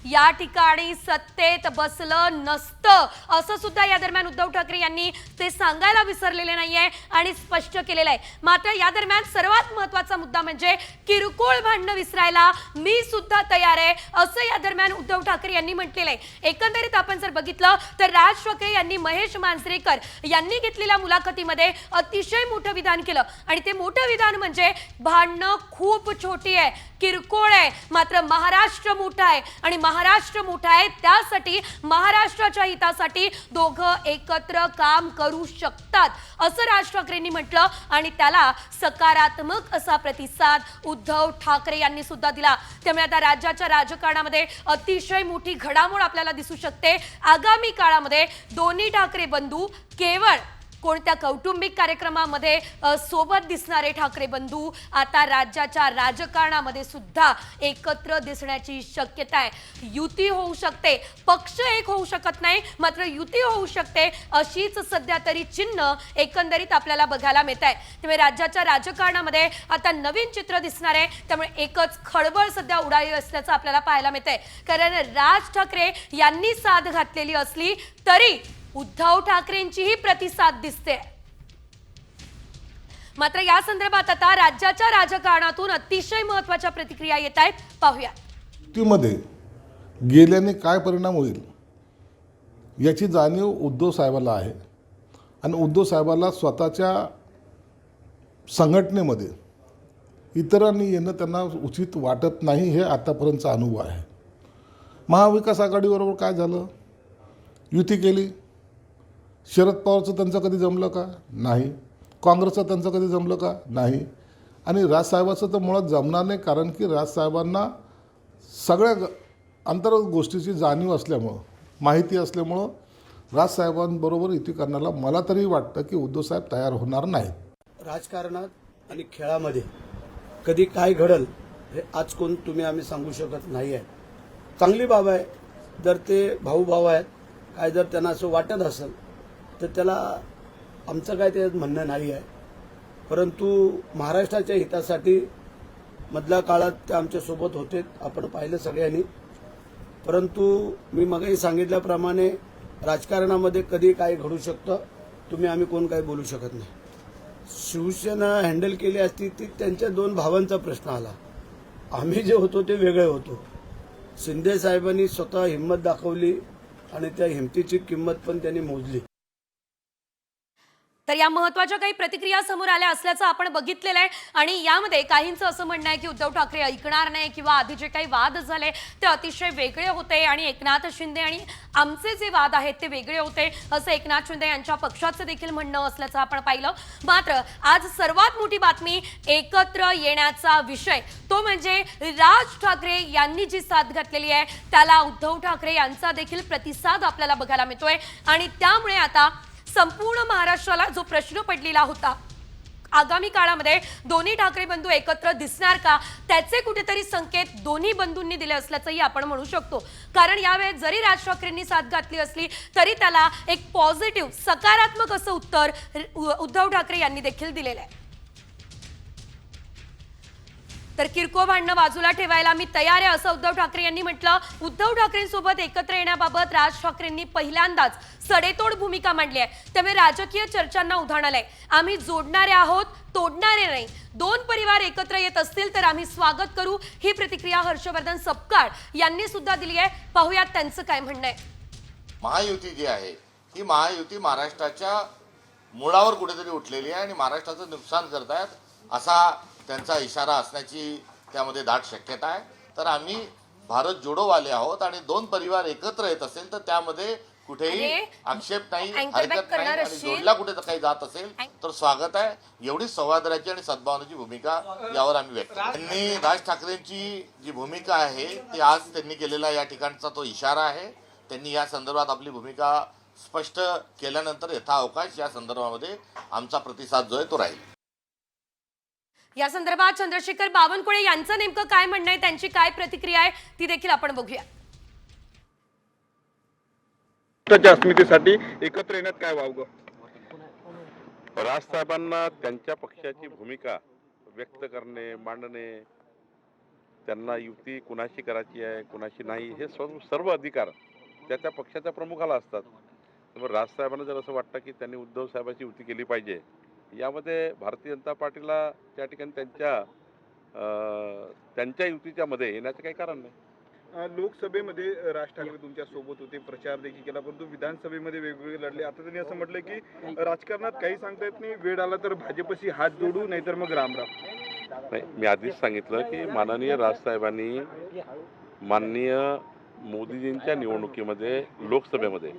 या ठिकाणी सत्तेत बसलं नसतं, असं सुद्धा या दरम्यान उद्धव ठाकरे यांनी ते सांगायला विसरलेले नाहीये आणि स्पष्ट केलेलं आहे. मात्र या दरम्यान सर्वात महत्त्वाचा मुद्दा म्हणजे किरकोळ भांडणं विसरायला मी सुद्धा तयार आहे, असं या दरम्यान उद्धव ठाकरे यांनी म्हटलेलं आहे. एकंदरीत आपण जर बघितलं तर राज ठाकरे यांनी महेश मांजरेकर यांनी घेतलेल्या मुलाखतीमध्ये अतिशय मोठं विधान केलं आणि ते मोठं विधान म्हणजे भांडणं खूप छोटी आहे, किरकोळ आहे, मात्र महाराष्ट्र मोठा आहे आणि महाराष्ट्र मोठा आहे त्यासाठी महाराष्ट्राच्या हितासाठी दोघं एकत्र काम करू शकतात, असं राज ठाकरेंनी म्हटलं आणि त्याला सकारात्मक असा प्रतिसाद उद्धव ठाकरे यांनी सुद्धा दिला. त्यामुळे आता राज्याच्या राजकारणामध्ये अतिशय मोठी घडामोड आपल्याला दिसू शकते. आगामी काळामध्ये दोन्ही ठाकरे बंधू केवळ कोणत्या कौटुंबिक कार्यक्रमामध्ये सोबत दिसणारे ठाकरे बंधू आता राज्याच्या राजकारणामध्ये सुद्धा एकत्र दिसण्याची शक्यता आहे. युती होऊ शकते, पक्ष एक होऊ शकत नाही, मात्र युती होऊ शकते अशीच सध्या तरी चिन्ह एकंदरीत आपल्याला बघायला मिळत आहे. त्यामुळे राज्याच्या राजकारणामध्ये आता नवीन चित्र दिसणार आहे. त्यामुळे एकच खळबळ सध्या उडाली असल्याचं आपल्याला पाहायला मिळत आहे. कारण राज ठाकरे यांनी साथ घातलेली असली तरी उद्धव ठाकरेंचीही प्रतिसाद दिसते. मात्र या संदर्भात आता राज्याच्या राजकारणातून अतिशय महत्त्वाच्या प्रतिक्रिया येत आहेत, पाहूया. युतीमध्ये गेल्याने काय परिणाम होईल याची जाणीव उद्धव साहेबाला आहे आणि उद्धव साहेबाला स्वतःच्या संघटनेमध्ये इतरांनी येणं त्यांना उचित वाटत नाही, हे आतापर्यंतचा अनुभव आहे. महाविकास आघाडीबरोबर काय झालं, युती केली, शरद पवारचं त्यांचं कधी जमलं का नाही, काँग्रेसचं त्यांचं कधी जमलं का नाही, आणि राजसाहेबाचं तर मुळात जमणार नाही. कारण की राजसाहेबांना सगळ्या अंतर्गत गोष्टीची जाणीव असल्यामुळं, माहिती असल्यामुळं राजसाहेबांबरोबर युती करण्याला मला तरी वाटतं की उद्धवसाहेब तयार होणार नाहीत. राजकारणात आणि खेळामध्ये कधी काय घडल हे आज कोण तुम्ही आम्ही सांगू शकत नाही आहे. चांगली बाब आहे, जर ते भाऊ आहेत, काय जर त्यांना असं वाटत असेल तर त्याला आमचं काय ते म्हणणं नाही आहे. परंतु महाराष्ट्राच्या हितासाठी मधल्या काळात ते आमच्यासोबत होते, आपण पाहिलं सगळ्यांनी. परंतु मी मगाही सांगितल्याप्रमाणे राजकारणामध्ये कधी काय घडू शकतं, तुम्ही आम्ही कोण काही बोलू शकत नाही. शिवसेना हँडल केली असती ती त्यांच्या दोन भावांचा प्रश्न आला. आम्ही जे होतो ते वेगळे होतो. शिंदे साहेबांनी स्वतः हिंमत दाखवली आणि त्या हिमतीची किंमत पण त्यांनी मोजली. तर या महत्त्वाच्या काही प्रतिक्रिया समोर आल्या असल्याचं आपण बघितलेलं आहे आणि यामध्ये काहींचं असं म्हणणं आहे की उद्धव ठाकरे ऐकणार नाही किंवा आधी जे काही वाद झाले ते अतिशय वेगळे होते आणि एकनाथ शिंदे आणि आमचे जे वाद आहेत ते वेगळे होते, असं एकनाथ शिंदे यांच्या पक्षाचं देखील म्हणणं असल्याचं आपण पाहिलं. मात्र आज सर्वात मोठी बातमी एकत्र येण्याचा विषय तो म्हणजे राज ठाकरे यांनी जी साथ घातलेली आहे त्याला उद्धव ठाकरे यांचा देखील प्रतिसाद आपल्याला बघायला मिळतोय आणि त्यामुळे आता संपूर्ण महाराष्ट्राला जो प्रश्न पडलेला होता आगामी काळामध्ये दोन्ही ठाकरे बंधू एकत्र दिसणार का, त्याचे कुठेतरी संकेत दोन्ही बंधूंनी दिले असल्याचंही आपण म्हणू शकतो. कारण यावेळेस जरी राज ठाकरेंनी साथ घातली असली तरी त्याला एक पॉझिटिव्ह सकारात्मक असं उत्तर उद्धव ठाकरे यांनी देखील दिलेलं आहे. तर किरकोळ भांडणं बाजूला ठेवायला मी तयार आहे असं उद्धव ठाकरे यांनी म्हटलं. उद्धव ठाकरेंसोबत एकत्र येण्याबाबत राज ठाकरेंनी पहिल्यांदाच सडेतोड भूमिका मांडली आहे. त्यामुळे राजकीय चर्चांना उधाण आलंय. आम्ही जोडणारे आहोत, तोडणारे नाही. दोन परिवार एकत्र येत असतील तर आम्ही स्वागत करू, ही प्रतिक्रिया हर्षवर्धन सपकाळ यांनी सुद्धा दिली आहे. पाहूयात त्यांचं काय म्हणणं आहे. महायुती जी आहे ही महायुती महाराष्ट्राच्या मुळावर कुठेतरी उठलेली आहे आणि महाराष्ट्राचं नुकसान करतायत असा त्यांचा इशारा असण्याची त्यामध्ये दाट शक्यता आहे. तर आम्ही भारत जोडोवाले आहोत आणि दोन परिवार एकत्र येत असेल तर त्यामध्ये कुठेही आक्षेप नाही, हरकत नाही आणि जोडला कुठे काही जात असेल तर स्वागत आहे. एवढी सौहार्दाची आणि सद्भावनेची भूमिका यावर आम्ही व्यक्त करतो. त्यांनी राज ठाकरेंची जी भूमिका आहे ती आज त्यांनी केलेला या ठिकाणचा तो इशारा आहे. त्यांनी या संदर्भात आपली भूमिका स्पष्ट केल्यानंतर यथाअवकाश या संदर्भामध्ये आमचा प्रतिसाद जो आहे तो राहील. या संदर्भात चंद्रशेखर बावनकुळे यांचं नेमकं काय म्हणणं आहे, त्यांची काय प्रतिक्रिया आहे ती देखील आपण बघूया. अस्मितेसाठी एकत्र येण्यात काय वावगं? राजसाहेबांना त्यांच्या पक्षाची भूमिका व्यक्त करणे, मांडणे त्यांना युती कुणाशी करायची आहे कुणाशी नाही हे सर्व अधिकार त्या पक्षाच्या प्रमुखाला असतात. त्यामुळे राजसाहेबांना जर असं वाटतं की त्यांनी उद्धव साहेबांची युती केली पाहिजे, यामध्ये भारतीय जनता पार्टीला त्या ठिकाणी त्यांच्या युतीच्या मध्ये येण्याचं काही कारण नाही. लोकसभेमध्ये राज ठाकरे तुमच्या सोबत होते, प्रचार देखील केला, परंतु विधानसभेमध्ये वेगवेगळे लढले. आता त्यांनी असं म्हटलं की राजकारणात काही सांगता येत नाही, वेळ आला तर भाजपशी हात जोडू, नाहीतर मग रामराम. नाही, मी आधीच सांगितलं की माननीय राजसाहेबांनी माननीय मोदीजींच्या निवडणुकीमध्ये लोकसभेमध्ये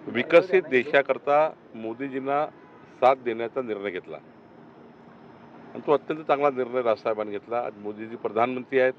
विकसित देशाकरता मोदीजींना साथ देण्याचा निर्णय घेतला आणि तो अत्यंत चांगला निर्णय राजसाहेबांनी घेतला. आज मोदीजी प्रधानमंत्री आहेत.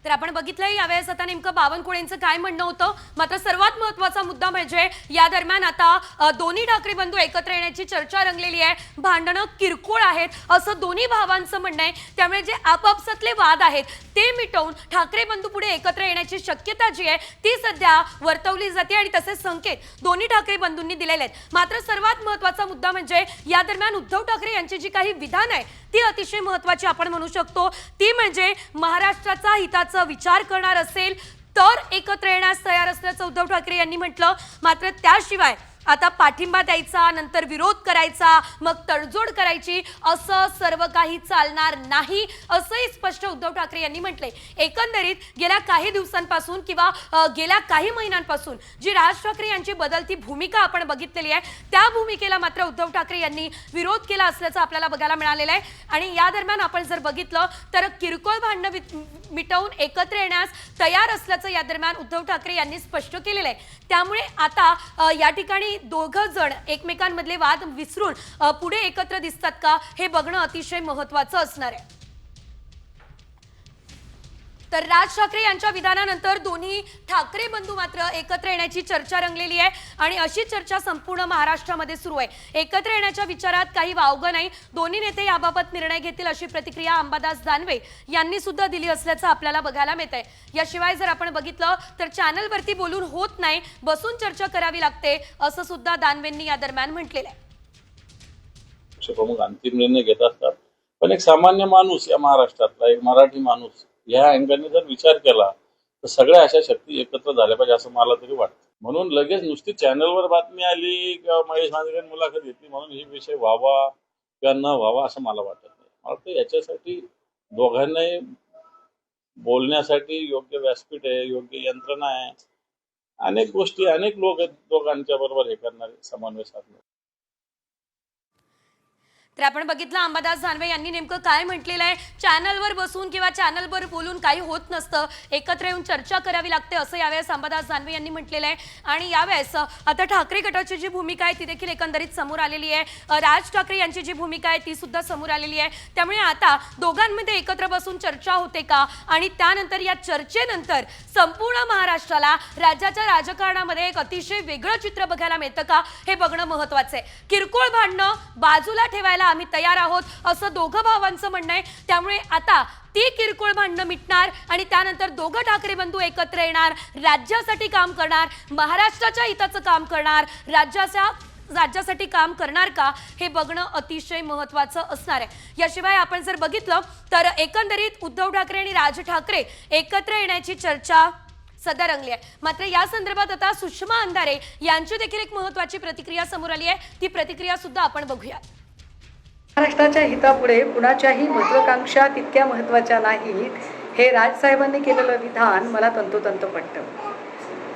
तर आपण बघितलंय यावेळेस आता नेमकं बावनकुळेंचं काय म्हणणं होतं. मात्र सर्वात महत्त्वाचा मुद्दा म्हणजे या दरम्यान आता दोन्ही ठाकरे बंधू एकत्र येण्याची चर्चा रंगलेली आहे. भांडणं किरकोळ आहेत असं दोन्ही भावांचं म्हणणं आहे. त्यामुळे जे आपापसातले वाद आहेत ते मिटवून ठाकरे बंधू पुढे एकत्र येण्याची शक्यता जी आहे ती सध्या वर्तवली जाते आणि तसेच संकेत दोन्ही ठाकरे बंधूंनी दिलेले आहेत. मात्र सर्वात महत्त्वाचा मुद्दा म्हणजे या दरम्यान उद्धव ठाकरे यांची जी काही विधान आहे ती अतिशय महत्त्वाची आपण म्हणू शकतो. ती म्हणजे महाराष्ट्राचा हिताचा विचार करणार असेल तर एकत्र येण्यास तयार असल्याचं उद्धव ठाकरे यांनी म्हटलं. मात्र त्याशिवाय आता पाठिंबा द्यायचा, नंतर विरोध करायचा, मग तडजोड करायची असं सर्व काही चालणार नाही असंही स्पष्ट उद्धव ठाकरे यांनी म्हटलंय. एकंदरीत गेल्या काही दिवसांपासून किंवा गेल्या काही महिन्यांपासून जी राज ठाकरे यांची बदलती भूमिका आपण बघितलेली आहे त्या भूमिकेला मात्र उद्धव ठाकरे यांनी विरोध केला असल्याचं आपल्याला बघायला मिळालेलं आहे. आणि या दरम्यान आपण जर बघितलं तर किरकोळ भांडणं मिटवून एकत्र येण्यास तयार असल्याचं या दरम्यान उद्धव ठाकरे यांनी स्पष्ट केलेलं आहे. त्यामुळे आता या ठिकाणी दोघं जण एकमेकांमधले वाद विसरून पुढे एकत्र दिसतात का हे बघणं अतिशय महत्त्वाचं असणार आहे. तर राज ठाकरे यांच्या विधानानंतर दोन्ही ठाकरे बंधू मात्र एकत्र येण्याची चर्चा रंगलेली आहे आणि अशी चर्चा संपूर्ण महाराष्ट्रामध्ये सुरू आहे. एकत्र येण्याच्या विचारात काही वावगं नाही. दोन्ही नेते याबाबत निर्णय घेतील अशी प्रतिक्रिया अंबादास दानवे यांनी सुद्धा दिली असल्याचं आपल्याला बघायला मिळत आहे. याशिवाय जर आपण बघितलं तर चॅनलवरती बोलून होत नाही, बसून चर्चा करावी लागते असं सुद्धा दानवेंनी या दरम्यान म्हटलेलं आहे. प्रमुख अंतिम निर्णय घेत असतात, पण एक सामान्य माणूस या महाराष्ट्रातला एक मराठी माणूस या अँगलने जर विचार केला तर सगळ्या अशा शक्ती एकत्र झाल्या पाहिजे असं मला तरी वाटतं. म्हणून लगेच नुसती चॅनलवर बातमी आली किंवा महेश मांजरेंनी मुलाखत घेतली म्हणून ही विषय व्हावा किंवा न व्हावा असं मला वाटत नाही. मला वाटतं याच्यासाठी दोघांनाही बोलण्यासाठी योग्य व्यासपीठ आहे, योग्य यंत्रणा आहे, अनेक गोष्टी, अनेक लोक आहेत दोघांच्या बरोबर हे करणारे, समन्वय साधणारे. तर आपण बघितलं अंबादास दानवे यांनी नेमकं काय म्हटलेलं आहे. चॅनलवर बसून किंवा चॅनलवर बोलून काही होत नसतं, एकत्र येऊन चर्चा करावी लागते असं यावेळेस अंबादास दानवे यांनी म्हटलेलं आहे. आणि यावेळेस आता ठाकरे गटाची जी भूमिका आहे ती देखील एकंदरीत समोर आलेली आहे. राज ठाकरे यांची जी भूमिका आहे ती सुद्धा समोर आलेली आहे. त्यामुळे आता दोघांमध्ये एकत्र बसून चर्चा होते का आणि त्यानंतर या चर्चेनंतर संपूर्ण महाराष्ट्राला राज्याच्या राजकारणामध्ये एक अतिशय वेगळं चित्र बघायला मिळतं का हे बघणं महत्त्वाचं आहे. किरकोळ भांडणं बाजूला ठेवायला आम्ही तयार आहोत असं दोघं भावांचं म्हणणं आहे. त्यामुळे आता ती किरकोळ भांडणं मिटणार आणि त्यानंतर दोघं ठाकरे बंधू एकत्र येणार, राज्यासाठी काम करणार, महाराष्ट्राच्या हिताचं काम करणार, राज्यासाठी काम करणार का हे बघणं अतिशय महत्त्वाचं असणार आहे. याशिवाय आपण जर बघितलं तर एकंदरीत उद्धव ठाकरे आणि राज ठाकरे एकत्र येण्याची चर्चा सध्या रंगली आहे. मात्र या संदर्भात आता सुषमा अंधारे यांची देखील एक महत्त्वाची प्रतिक्रिया समोर आली आहे. ती प्रतिक्रिया सुद्धा आपण बघूया. महाराष्ट्राच्या हितापुढे कुणाच्याही महत्वाकांक्षा तितक्या महत्त्वाच्या नाहीत हे राजसाहेबांनी केलेलं विधान मला तंतोतंत पटतं.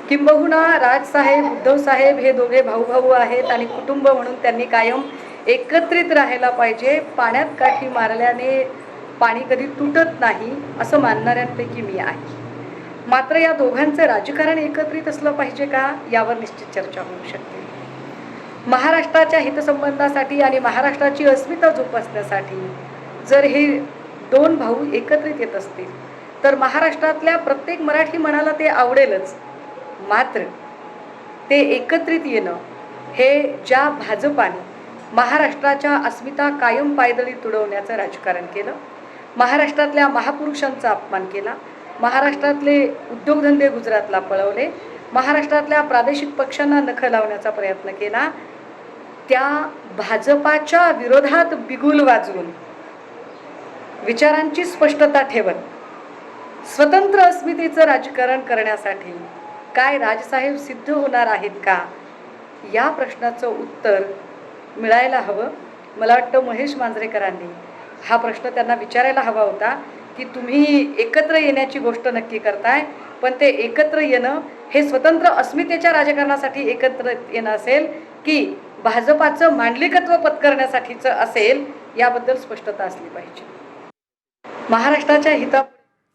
किंबहुना राजसाहेब उद्धवसाहेब हे दोघे भाऊ आहेत आणि कुटुंब म्हणून त्यांनी कायम एकत्रित राहायला पाहिजे. पाण्यात काठी मारल्याने पाणी कधी तुटत नाही असं मानणाऱ्यांपैकी मी आहे. मात्र या दोघांचं राजकारण एकत्रित असलं पाहिजे का यावर निश्चित चर्चा होऊ शकते. महाराष्ट्राच्या हितसंबंधासाठी आणि महाराष्ट्राची अस्मिता जोपासण्यासाठी जर हे दोन भाऊ एकत्रित येत असतील तर महाराष्ट्रातल्या प्रत्येक मराठी मनाला ते आवडेलच. मात्र ते एकत्रित येणं हे ज्या भाजपाने महाराष्ट्राच्या अस्मिता कायम पायदळी तुडवण्याचं राजकारण केलं, महाराष्ट्रातल्या महापुरुषांचा अपमान केला, महाराष्ट्रातले उद्योगधंदे गुजरातला पळवले, महाराष्ट्रातल्या प्रादेशिक पक्षांना नख लावण्याचा प्रयत्न केला, त्या भाजपाच्या विरोधात बिगुल वाजवून विचारांची स्पष्टता ठेवत स्वतंत्र अस्मितेचं राजकारण करण्यासाठी काय राजसाहेब सिद्ध होणार आहेत का, या प्रश्नाचं उत्तर मिळायला हवं. मला वाटतं महेश मांजरेकरांनी हा प्रश्न त्यांना विचारायला हवा होता की तुम्ही एकत्र येण्याची गोष्ट नक्की करताय, पण ते एकत्र येणं हे स्वतंत्र अस्मितेच्या राजकारणासाठी एकत्र येणं असेल की भाजपाचं मांडलिकत्व पत्करण्यासाठीचं असेल, याबद्दल स्पष्टता असली पाहिजे. महाराष्ट्राच्या हिता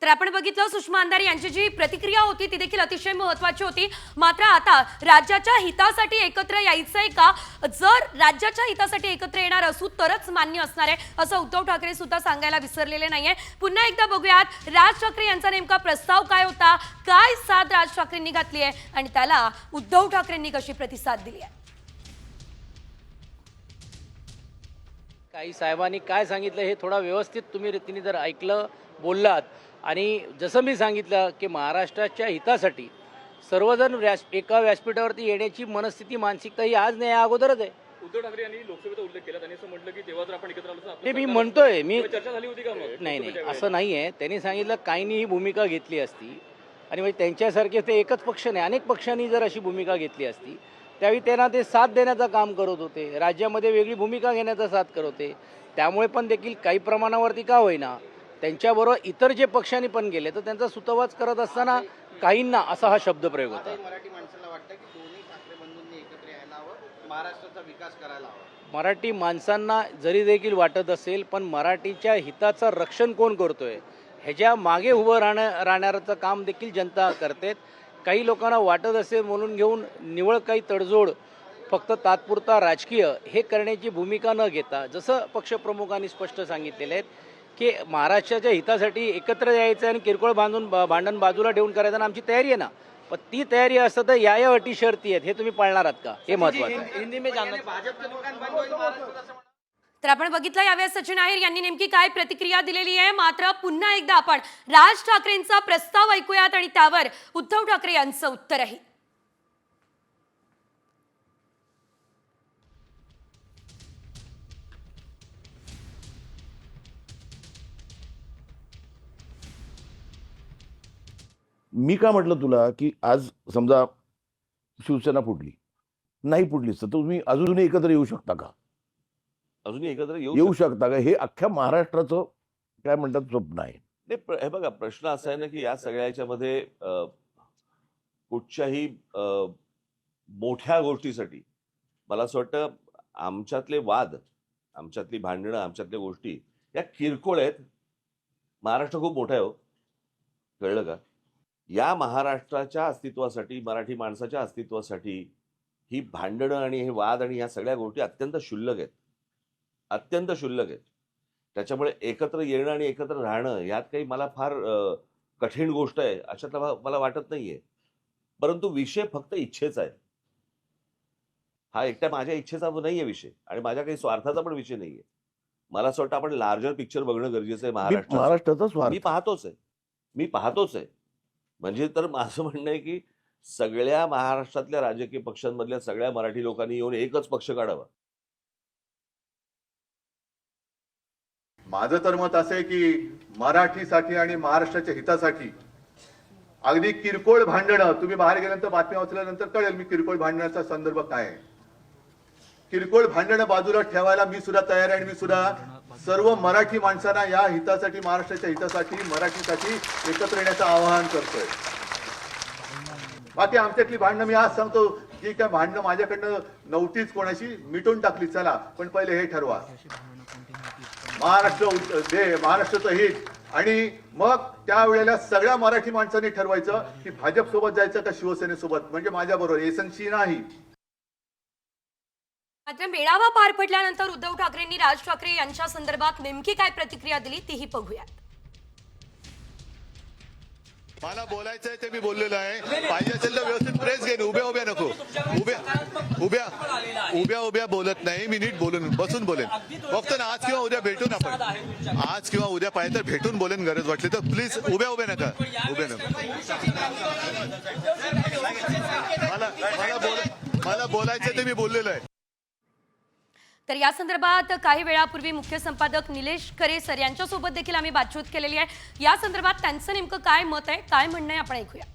तर आपण बघितलं सुषमा अंधारे यांची जी प्रतिक्रिया होती ती देखील अतिशय महत्त्वाची होती. मात्र आता राज्याच्या हितासाठी एकत्र यायचंय का, जर राज्याच्या हितासाठी एकत्र येणार असू तरच मान्य असणार आहे असं उद्धव ठाकरे सुद्धा सांगायला विसरलेले नाहीये. पुन्हा एकदा बघूयात राज ठाकरे यांचा नेमका प्रस्ताव काय होता, काय साथ राज ठाकरेंनी घातली आहे आणि त्याला उद्धव ठाकरेंनी कशी प्रतिसाद दिली आहे. काही साहेबांनी काय सांगितलं हे थोडा व्यवस्थित तुम्ही रीतीने जर ऐकलं बोललात, आणि जसं मी सांगितलं की महाराष्ट्राच्या हितासाठी सर्वजण एका व्यासपीठावरती येण्याची मनस्थिती मानसिकता ही आज नाही, अगोदरच आहे. उद्धव ठाकरे यांनी लोकसभेचा उल्लेख केला, त्यांनी असं म्हटलं की तेव्हा जर आपण एकत्र आलो ते मी म्हणतोय, मी चर्चा झाली होती का मग? नाही असं नाही आहे. त्यांनी सांगितलं काहींनी ही भूमिका घेतली असती, आणि म्हणजे त्यांच्यासारखे ते एकच पक्ष नाही अनेक पक्षांनी जर अशी भूमिका घेतली असती त्यावेळी त्यांना ते साथ देण्याचं काम करत होते, राज्यामध्ये वेगळी भूमिका घेण्याचा साथ करत होते. त्यामुळे पण देखील काही प्रमाणावरती का होईना त्यांच्याबरोबर इतर जे पक्षांनी पण गेले तर त्यांचा सुतवाच करत असताना काहींना असा हा शब्दप्रयोग होता. मराठी माणसाला वाटतं की दोन्ही ठाकरे बंधूंनी एकत्र यायला हवं, महाराष्ट्राचा विकास करायला हवा. मराठी माणसांना जरी देखील वाटत असेल, पण मराठीच्या हिताचं रक्षण कोण करतोय ह्याच्या मागे उभं राहण्याचं काम देखील जनता करते. काही लोकांना वाटत असेल म्हणून घेऊन निवळ काही तडजोड फक्त तात्पुरता राजकीय हे करण्याची भूमिका न घेता, जसं पक्षप्रमुखांनी स्पष्ट सांगितलेले आहेत की महाराष्ट्राच्या हितासाठी एकत्र यायचं आणि किरकोळ भांडण बाजूला ठेवून करायचं आणि आमची तयारी आहे ना, पण ती तयारी असतं तर या अटी शर्ती आहेत हे तुम्ही पाळणार आहात का, हे महत्त्वाचं आहे. हिंदी में जानना भाजपचं दुकान बंद होईल महाराष्ट्रात. तर आपण बघितलं यावेळेस सचिन आहेर यांनी नेमकी काय प्रतिक्रिया दिलेली आहे. मात्र पुन्हा एकदा आपण राज ठाकरेंचा प्रस्ताव ऐकूयात आणि त्यावर उद्धव ठाकरे यांचं उत्तरही. मी का म्हटलं तुला की आज समजा शिवसेना फुटली, नाही फुटलीच तर तुम्ही अजूनही एकत्र येऊ शकता का, अजूनही एकत्र येऊ शकता का, हे अख्ख्या महाराष्ट्राचं काय म्हणतात स्वप्न आहे. हे बघा, प्रश्न असा आहे ना की या सगळ्या याच्यामध्ये कुठच्याही मोठ्या गोष्टीसाठी मला असं वाटतं आमच्यातले वाद, आमच्यातली भांडणं, आमच्यातल्या गोष्टी या किरकोळ आहेत. महाराष्ट्र खूप मोठा आहे हो, कळलं का. या महाराष्ट्राच्या अस्तित्वासाठी, मराठी माणसाच्या अस्तित्वासाठी ही भांडणं आणि हे वाद आणि ह्या सगळ्या गोष्टी अत्यंत क्षुल्लक आहेत, अत्यंत क्षुल्लक आहेत. त्याच्यामुळे एकत्र येणं आणि एकत्र राहणं यात काही मला फार कठीण गोष्ट आहे अशातला मला वाटत नाहीये. परंतु विषय फक्त इच्छेचा आहे. हा एकट्या माझ्या इच्छेचा नाहीये विषय आणि माझ्या काही स्वार्थाचा पण विषय नाहीये. मला असं वाटतं आपण लार्जर पिक्चर बघणं गरजेचं आहे. महाराष्ट्राचा स्वार्थ मी पाहतोच आहे. म्हणजे तर माझं म्हणणं आहे की सगळ्या महाराष्ट्रातल्या राजकीय पक्षांमधल्या सगळ्या मराठी लोकांनी येऊन एकच पक्ष काढावा. माझं तर मत असं आहे की मराठीसाठी आणि महाराष्ट्राच्या हितासाठी अगदी किरकोळ भांडणं, तुम्ही बाहेर गेल्यानंतर बातम्या वाचल्यानंतर कळेल मी किरकोळ भांडणाचा संदर्भ काय आहे. किरकोळ भांडणं बाजूला ठेवायला मी सुद्धा तयार आहे आणि मी सुद्धा सर्व मराठी माणसांना या हितासाठी, महाराष्ट्राच्या हितासाठी, मराठीसाठी एकत्र येण्याचं आवाहन करतोय. बाकी आमच्यातली भांडणं मी आज सांगतो की काय भांडणं माझ्याकडनं नव्हतीच, कोणाशी मिटून टाकली. चला पण पहिले हे ठरवा महाराष्ट्राचं हित, आणि मग त्यावेळेला सगळ्या मराठी माणसांनी ठरवायचं की भाजप सोबत जायचं का शिवसेनेसोबत, म्हणजे माझ्या बरोबर एसनशी नाही. मात्र मेळावा पार पडल्यानंतर उद्धव ठाकरेंनी राज ठाकरे यांच्या संदर्भात नेमकी काय प्रतिक्रिया दिली तीही पाहूयात. मला बोलायचंय ते मी बोललेलो आहे. पाहिजे असेल तर व्यवस्थित प्रेस घेईन, उभ्या नको, उभ्या बोलत नाही मी, नीट बोलून बसून बोलेन. फक्त ना आज किंवा उद्या भेटून आपण, आज किंवा उद्या पाहिजे तर भेटून बोलेन गरज वाटली तर. प्लीज उभ्या नका, मला बोलायचं ते मी बोललेलो आहे. तर या संदर्भात काही वेळापूर्वी मुख्य संपादक निलेश खरे सर यांच्यासोबत देखील आम्ही बातचीत केलेली आहे. या संदर्भात त्यांचं नेमकं काय मत आहे, काय म्हणणं आहे, आपण ऐकूया.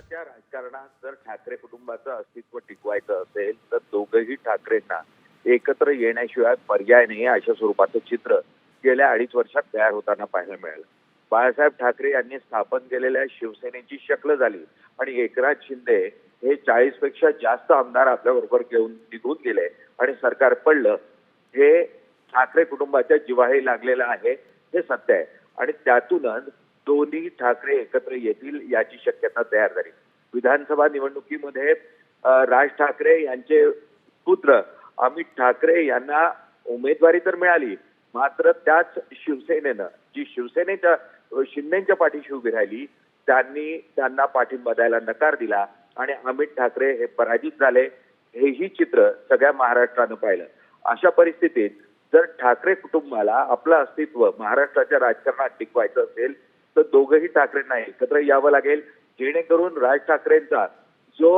त्या राजकारणात जर ठाकरे कुटुंबाचं अस्तित्व टिकवायचं असेल तर दोघंही ठाकरेंना एकत्र येण्याशिवाय पर्याय नाही अशा स्वरूपाचं चित्र गेल्या 2.5 वर्षात तयार होताना पाहायला मिळालं. बाळासाहेब ठाकरे यांनी स्थापन केलेल्या शिवसेनेची शक्ल झाली आणि एकनाथ शिंदे हे 40 पेक्षा जास्त आमदार आपल्या बरोबर घेऊन निघून गेले आणि सरकार पडलं. हे ठाकरे कुटुंबाच्या जिव्हाळी लागलेलं आहे, हे सत्य आहे. आणि त्यातूनच दोन्ही ठाकरे एकत्र येतील याची शक्यता तयार झाली. विधानसभा निवडणुकीमध्ये राज ठाकरे यांचे पुत्र अमित ठाकरे यांना उमेदवारी तर मिळाली, मात्र त्याच शिवसेनेनं जी शिवसेनेच्या शिंदेच्या पाठीशी उभी राहिली त्यांना पाठिंबा द्यायला नकार दिला आणि अमित ठाकरे हे पराजित झाले. हेही चित्र सगळ्या महाराष्ट्रानं पाहिलं. अशा परिस्थितीत जर ठाकरे कुटुंबाला आपलं अस्तित्व महाराष्ट्राच्या राजकारणात टिकवायचं असेल तर दोघंही ठाकरेंना एकत्र यावं लागेल, जेणेकरून राज ठाकरेंचा जो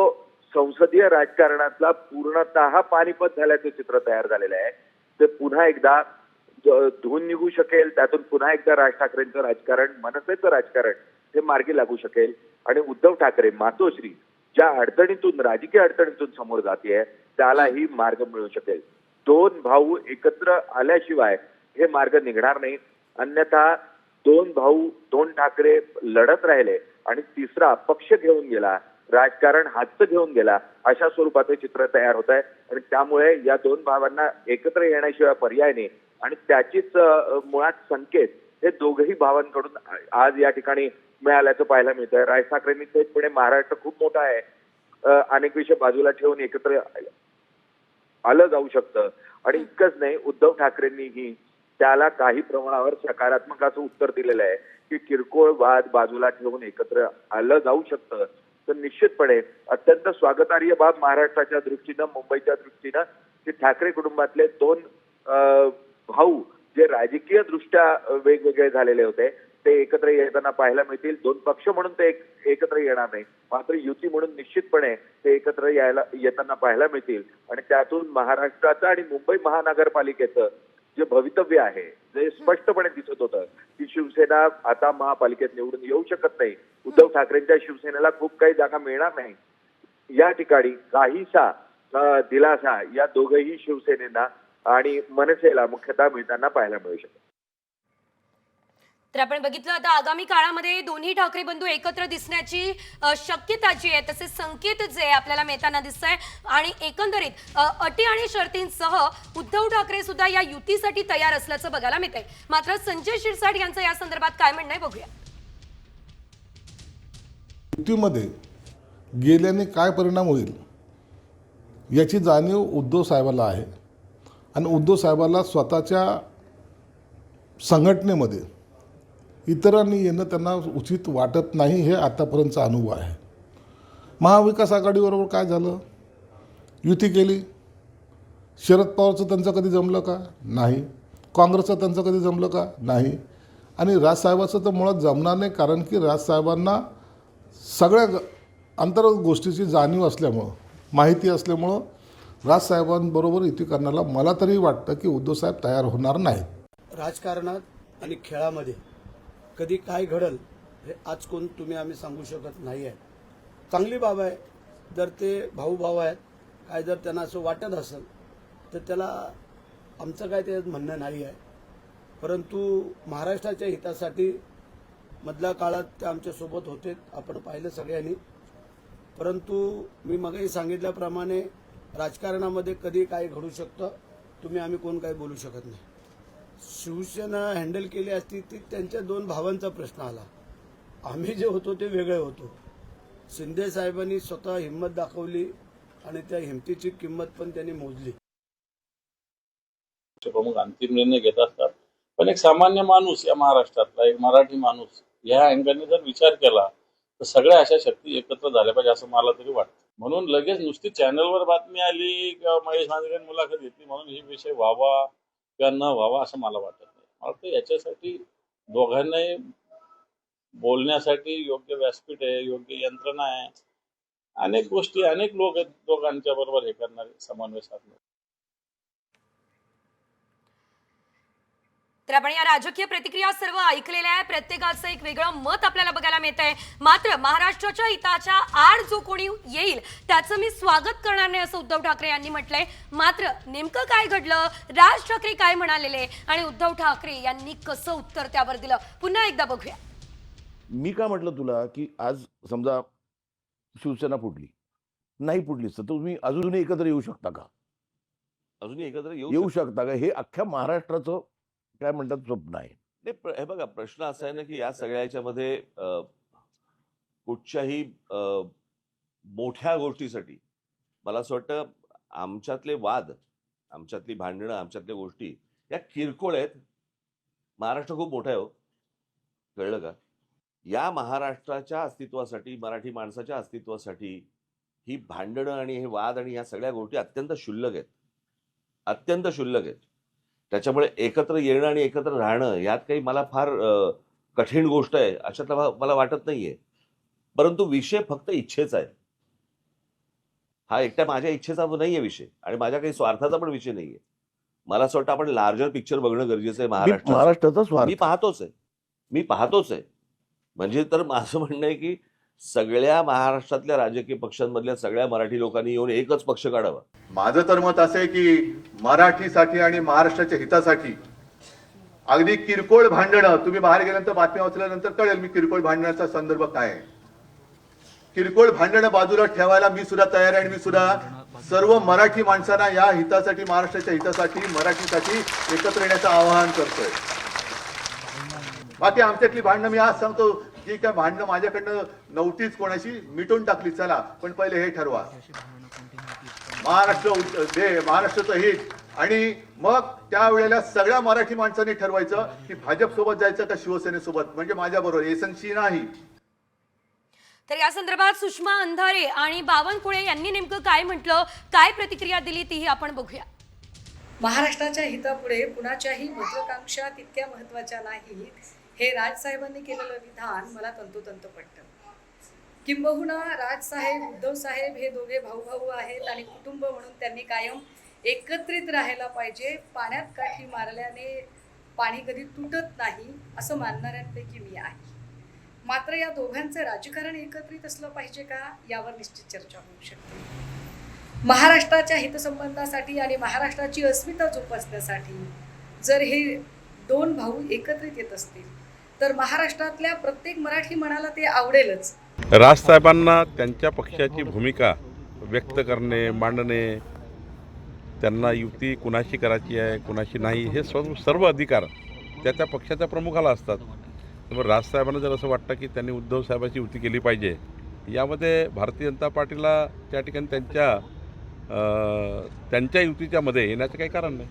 संसदीय राजकारणातला पूर्णतः पानिपत झाल्याचं चित्र तयार झालेलं आहे ते पुन्हा एकदा धुवून निघू शकेल. त्यातून पुन्हा एकदा राज ठाकरेंचं राजकारण, मनसेचं राजकारण हे मार्गी लागू शकेल आणि उद्धव ठाकरे मातोश्री ज्या अडचणीतून, राजकीय अडचणीतून समोर जातीये त्यालाही मार्ग मिळू शकेल. दोन भाऊ एकत्र आल्याशिवाय हे मार्ग निघणार नाही. अन्यथा दोन ठाकरे लढत राहिले आणि तिसरा पक्ष घेऊन गेला, राजकारण हातचं घेऊन गेला, अशा स्वरूपाचं चित्र तयार होत आहे. आणि त्यामुळे या दोन भावांना एकत्र येण्याशिवाय पर्याय नाही आणि त्याचीच मुळात संकेत हे दोघही भावांकडून आज या ठिकाणी मिळाल्याचं पाहायला मिळतंय. राज ठाकरेंनी थेटपणे महाराष्ट्र खूप मोठा आहे, अनेक विषय बाजूला ठेवून एकत्र आलं जाऊ शकतं आणि इतकंच नाही, उद्धव ठाकरेंनीही त्याला काही प्रमाणावर सकारात्मक असं उत्तर दिलेलं आहे की किरकोळ वाद बाजूला ठेवून एकत्र आलं जाऊ शकतं. तर निश्चितपणे अत्यंत स्वागतार्ह बाब महाराष्ट्राच्या दृष्टीनं, मुंबईच्या दृष्टीनं की ठाकरे कुटुंबातले दोन भाऊ जे राजकीय दृष्ट्या वेगवेगळे झालेले होते ते एकत्र येताना पाहायला मिळतील. दोन पक्ष म्हणून ते एकत्र येणार नाही, मात्र युती म्हणून निश्चितपणे ते एकत्र येताना पाहायला मिळतील. आणि त्यातून महाराष्ट्राचं आणि मुंबई महानगरपालिकेचं जे भवितव्य आहे, जे स्पष्टपणे दिसत होतं की शिवसेना आता महापालिकेत निवडून येऊ शकत नाही, उद्धव ठाकरेंच्या शिवसेनेला खूप काही जागा मिळणार नाही, या ठिकाणी काहीसा दिलासा या दोघही शिवसेनेला आणि मनसेला मुख्यतः मिळताना पाहायला मिळू शकतो. तर आपण बघितलं आता आगामी काळामध्ये दोन्ही ठाकरे बंधू एकत्र दिसण्याची शक्यता जी आहे, तसे संकेत जे आपल्याला मिळताना दिसत आहे. आणि एकंदरीत अटी आणि शर्तींसह उद्धव ठाकरे सुद्धा या युतीसाठी तयार असल्याचं बघायला मिळत आहे. मात्र संजय शिरसाट यांचं या संदर्भात काय म्हणणं आहे बघूया. युतीमध्ये गेल्याने काय परिणाम होईल याची जाणीव उद्धव साहेबाला आहे आणि उद्धव साहेबाला स्वतःच्या संघटनेमध्ये इतरांनी येणं त्यांना उचित वाटत नाही, हे आतापर्यंतचा अनुभव आहे. महाविकास आघाडीबरोबर काय झालं, युती केली. शरद पवारचं त्यांचं कधी जमलं का? नाही. काँग्रेसचं त्यांचं कधी जमलं का? नाही. आणि राजसाहेबाचं तर मुळात जमणार नाही, कारण की राजसाहेबांना सगळ्या अंतर्गत गोष्टीची जाणीव असल्यामुळं, माहिती असल्यामुळं राजसाहेबांबरोबर युती करण्याला मला तरी वाटतं की उद्धव साहेब तयार होणार नाहीत. राजकारणात आणि खेळामध्ये कधी काय घडल हे आज कोण आम्ही सांगू शकत नाही आहे. चांगली बाब आहे, जर ते भाऊ आहेत, काय जर त्यांना असं वाटत असेल तर त्याला आमचं काय ते म्हणणं नाही आहे. परंतु महाराष्ट्राच्या हितासाठी मधल्या काळात ते आमच्यासोबत होते, आपण पाहिलं सगळ्यांनी. परंतु मी मगाही सांगितल्याप्रमाणे राजकारणामध्ये कधी काय घडू शकतं, आम्ही कोण काही बोलू शकत नाही. शिवसेना हँडल केली असती ती त्यांच्या दोन भावांचा प्रश्न आला. आम्ही जे होतो ते वेगळे होतो. शिंदे साहेबांनी स्वतः हिंमत दाखवली आणि त्या हिमतीची किंमत पण त्यांनी मोजली. प्रमुख अंतिम निर्णय घेत असतात, पण एक सामान्य माणूस या महाराष्ट्रातला, एक मराठी माणूस या अँगलने जर विचार केला तर सगळ्या अशा शक्ती एकत्र झाल्या पाहिजे असं मला तरी वाटतं. म्हणून लगेच नुसती चॅनलवर बातमी आली किंवा महेश मांजरेंनी मुलाखत घेतली म्हणून ही विषय व्हावा किंवा न व्हावा असं मला वाटत नाही. मला वाटतं याच्यासाठी दोघांनाही बोलण्यासाठी योग्य व्यासपीठ आहे, योग्य यंत्रणा आहे, अनेक गोष्टी, अनेक लोक आहेत दोघांच्या बरोबर हे करणारे, समन्वय साधणारे. तर आपण या राजकीय प्रतिक्रिया सर्व ऐकलेल्या आहे. प्रत्येकाचं एक वेगळं मत आपल्याला बघायला मिळत आहे. मात्र महाराष्ट्राच्या हिताच्या आड जो कोणी येईल त्याचं मी स्वागत करणार नाही असं उद्धव ठाकरे यांनी म्हटलंय. मात्र नेमकं काय घडलं, राज ठाकरे काय म्हणालेले आणि उद्धव ठाकरे यांनी कसं उत्तर त्यावर दिलं, पुन्हा एकदा बघूया. मी का म्हटलं तुला की आज समजा शिवसेना फुटली, नाही फुटलीच तर तुम्ही अजूनही एकत्र येऊ शकता का? अजूनही एकत्र येऊ शकता का? हे अख्ख्या महाराष्ट्राचं काय म्हणतात स्वप्न आहे. हे बघा, प्रश्न असा आहे ना की या सगळ्याच्यामध्ये कुठच्याही मोठ्या गोष्टीसाठी मला असं वाटतं आमच्यातले वाद, आमच्यातली भांडणं, आमच्यातल्या गोष्टी या किरकोळ आहेत. महाराष्ट्र खूप मोठा आहे हो, कळलं का? या महाराष्ट्राच्या अस्तित्वासाठी, मराठी माणसाच्या अस्तित्वासाठी ही भांडणं आणि हे वाद आणि ह्या सगळ्या गोष्टी अत्यंत क्षुल्लक आहेत, अत्यंत क्षुल्लक आहेत. त्याच्यामुळे एकत्र येणं आणि एकत्र राहणं यात काही मला फार कठीण गोष्ट आहे अशातला मला वाटत नाहीये. परंतु विषय फक्त इच्छेचा आहे. हा एकट्या माझ्या इच्छेचा नाहीये विषय आणि माझ्या काही स्वार्थाचा पण विषय नाहीये. मला असं वाटतं आपण लार्जर पिक्चर बघणं गरजेचं आहे. महाराष्ट्राचा स्वार्थ मी पाहतोच आहे. म्हणजे तर माझं म्हणणं आहे की सगळ्या महाराष्ट्रातल्या राजकीय पक्षांमधल्या सगळ्या मराठी लोकांनी येऊन एकच पक्ष काढावा. माझं तर मत असं आहे की मराठीसाठी आणि महाराष्ट्राच्या हितासाठी अगदी किरकोळ भांडणं, तुम्ही बाहेर गेल्यानंतर बातम्या वाचल्यानंतर कळेल मी किरकोळ भांडणाचा संदर्भ काय आहे. किरकोळ भांडणं बाजूला ठेवायला मी सुद्धा तयार आहे आणि मी सुद्धा सर्व मराठी माणसांना या हितासाठी, महाराष्ट्राच्या हितासाठी, मराठीसाठी एकत्र येण्याचं आवाहन करतोय. बाकी आमच्यातली भांडणं मी आज सांगतो की काय भांडणं माझ्याकडनं नव्हतीच, कोणाशी मिटून टाकली. चला, पण पहिले हे ठरवा महाराष्ट्राचं हित आणि मग त्यावेळेला सगळ्या मराठी माणसांनी ठरवायचं की भाजप सोबत जायचं का शिवसेनेसोबत, म्हणजे माझ्या बरोबर एसनशी नाही. तर या संदर्भात सुषमा अंधारे आणि बावनकुळे यांनी नेमकं काय म्हटलं, काय प्रतिक्रिया दिली तीही आपण बघूया. महाराष्ट्राच्या हितापुढे कुणाच्याही महत्वाकांक्षा तितक्या महत्वाच्या नाहीत, हे राजसाहेबांनी केलेलं विधान मला तंतोतंत पटतं. किंबहुना राजसाहेब, उद्धव साहेब हे दोघे भाऊ आहेत आणि कुटुंब म्हणून त्यांनी कायम एकत्रित राहायला पाहिजे. पाण्यात काठी मारल्याने पाणी कधी तुटत नाही असं मानणाऱ्यांपैकी मी आहे. मात्र या दोघांचं राजकारण एकत्रित असलं पाहिजे का, यावर निश्चित चर्चा होऊ शकते. महाराष्ट्राच्या हितसंबंधासाठी आणि महाराष्ट्राची अस्मिता जोपासण्यासाठी जर हे दोन भाऊ एकत्रित येत असतील तर महाराष्ट्रातल्या प्रत्येक मराठी मनाला ते आवडेलच. राजसाहेबांना त्यांच्या पक्षाची भूमिका व्यक्त करणे, मांडणे, त्यांना युती कुणाशी करायची आहे कुणाशी नाही हे सर्व अधिकार त्या पक्षाच्या प्रमुखाला असतात. त्यामुळे राजसाहेबांना जर असं वाटतं की त्यांनी उद्धव साहेबांची युती केली पाहिजे, यामध्ये भारतीय जनता पार्टीला त्या ठिकाणी त्यांच्या युतीच्या मध्ये येण्याचं काही कारण नाही.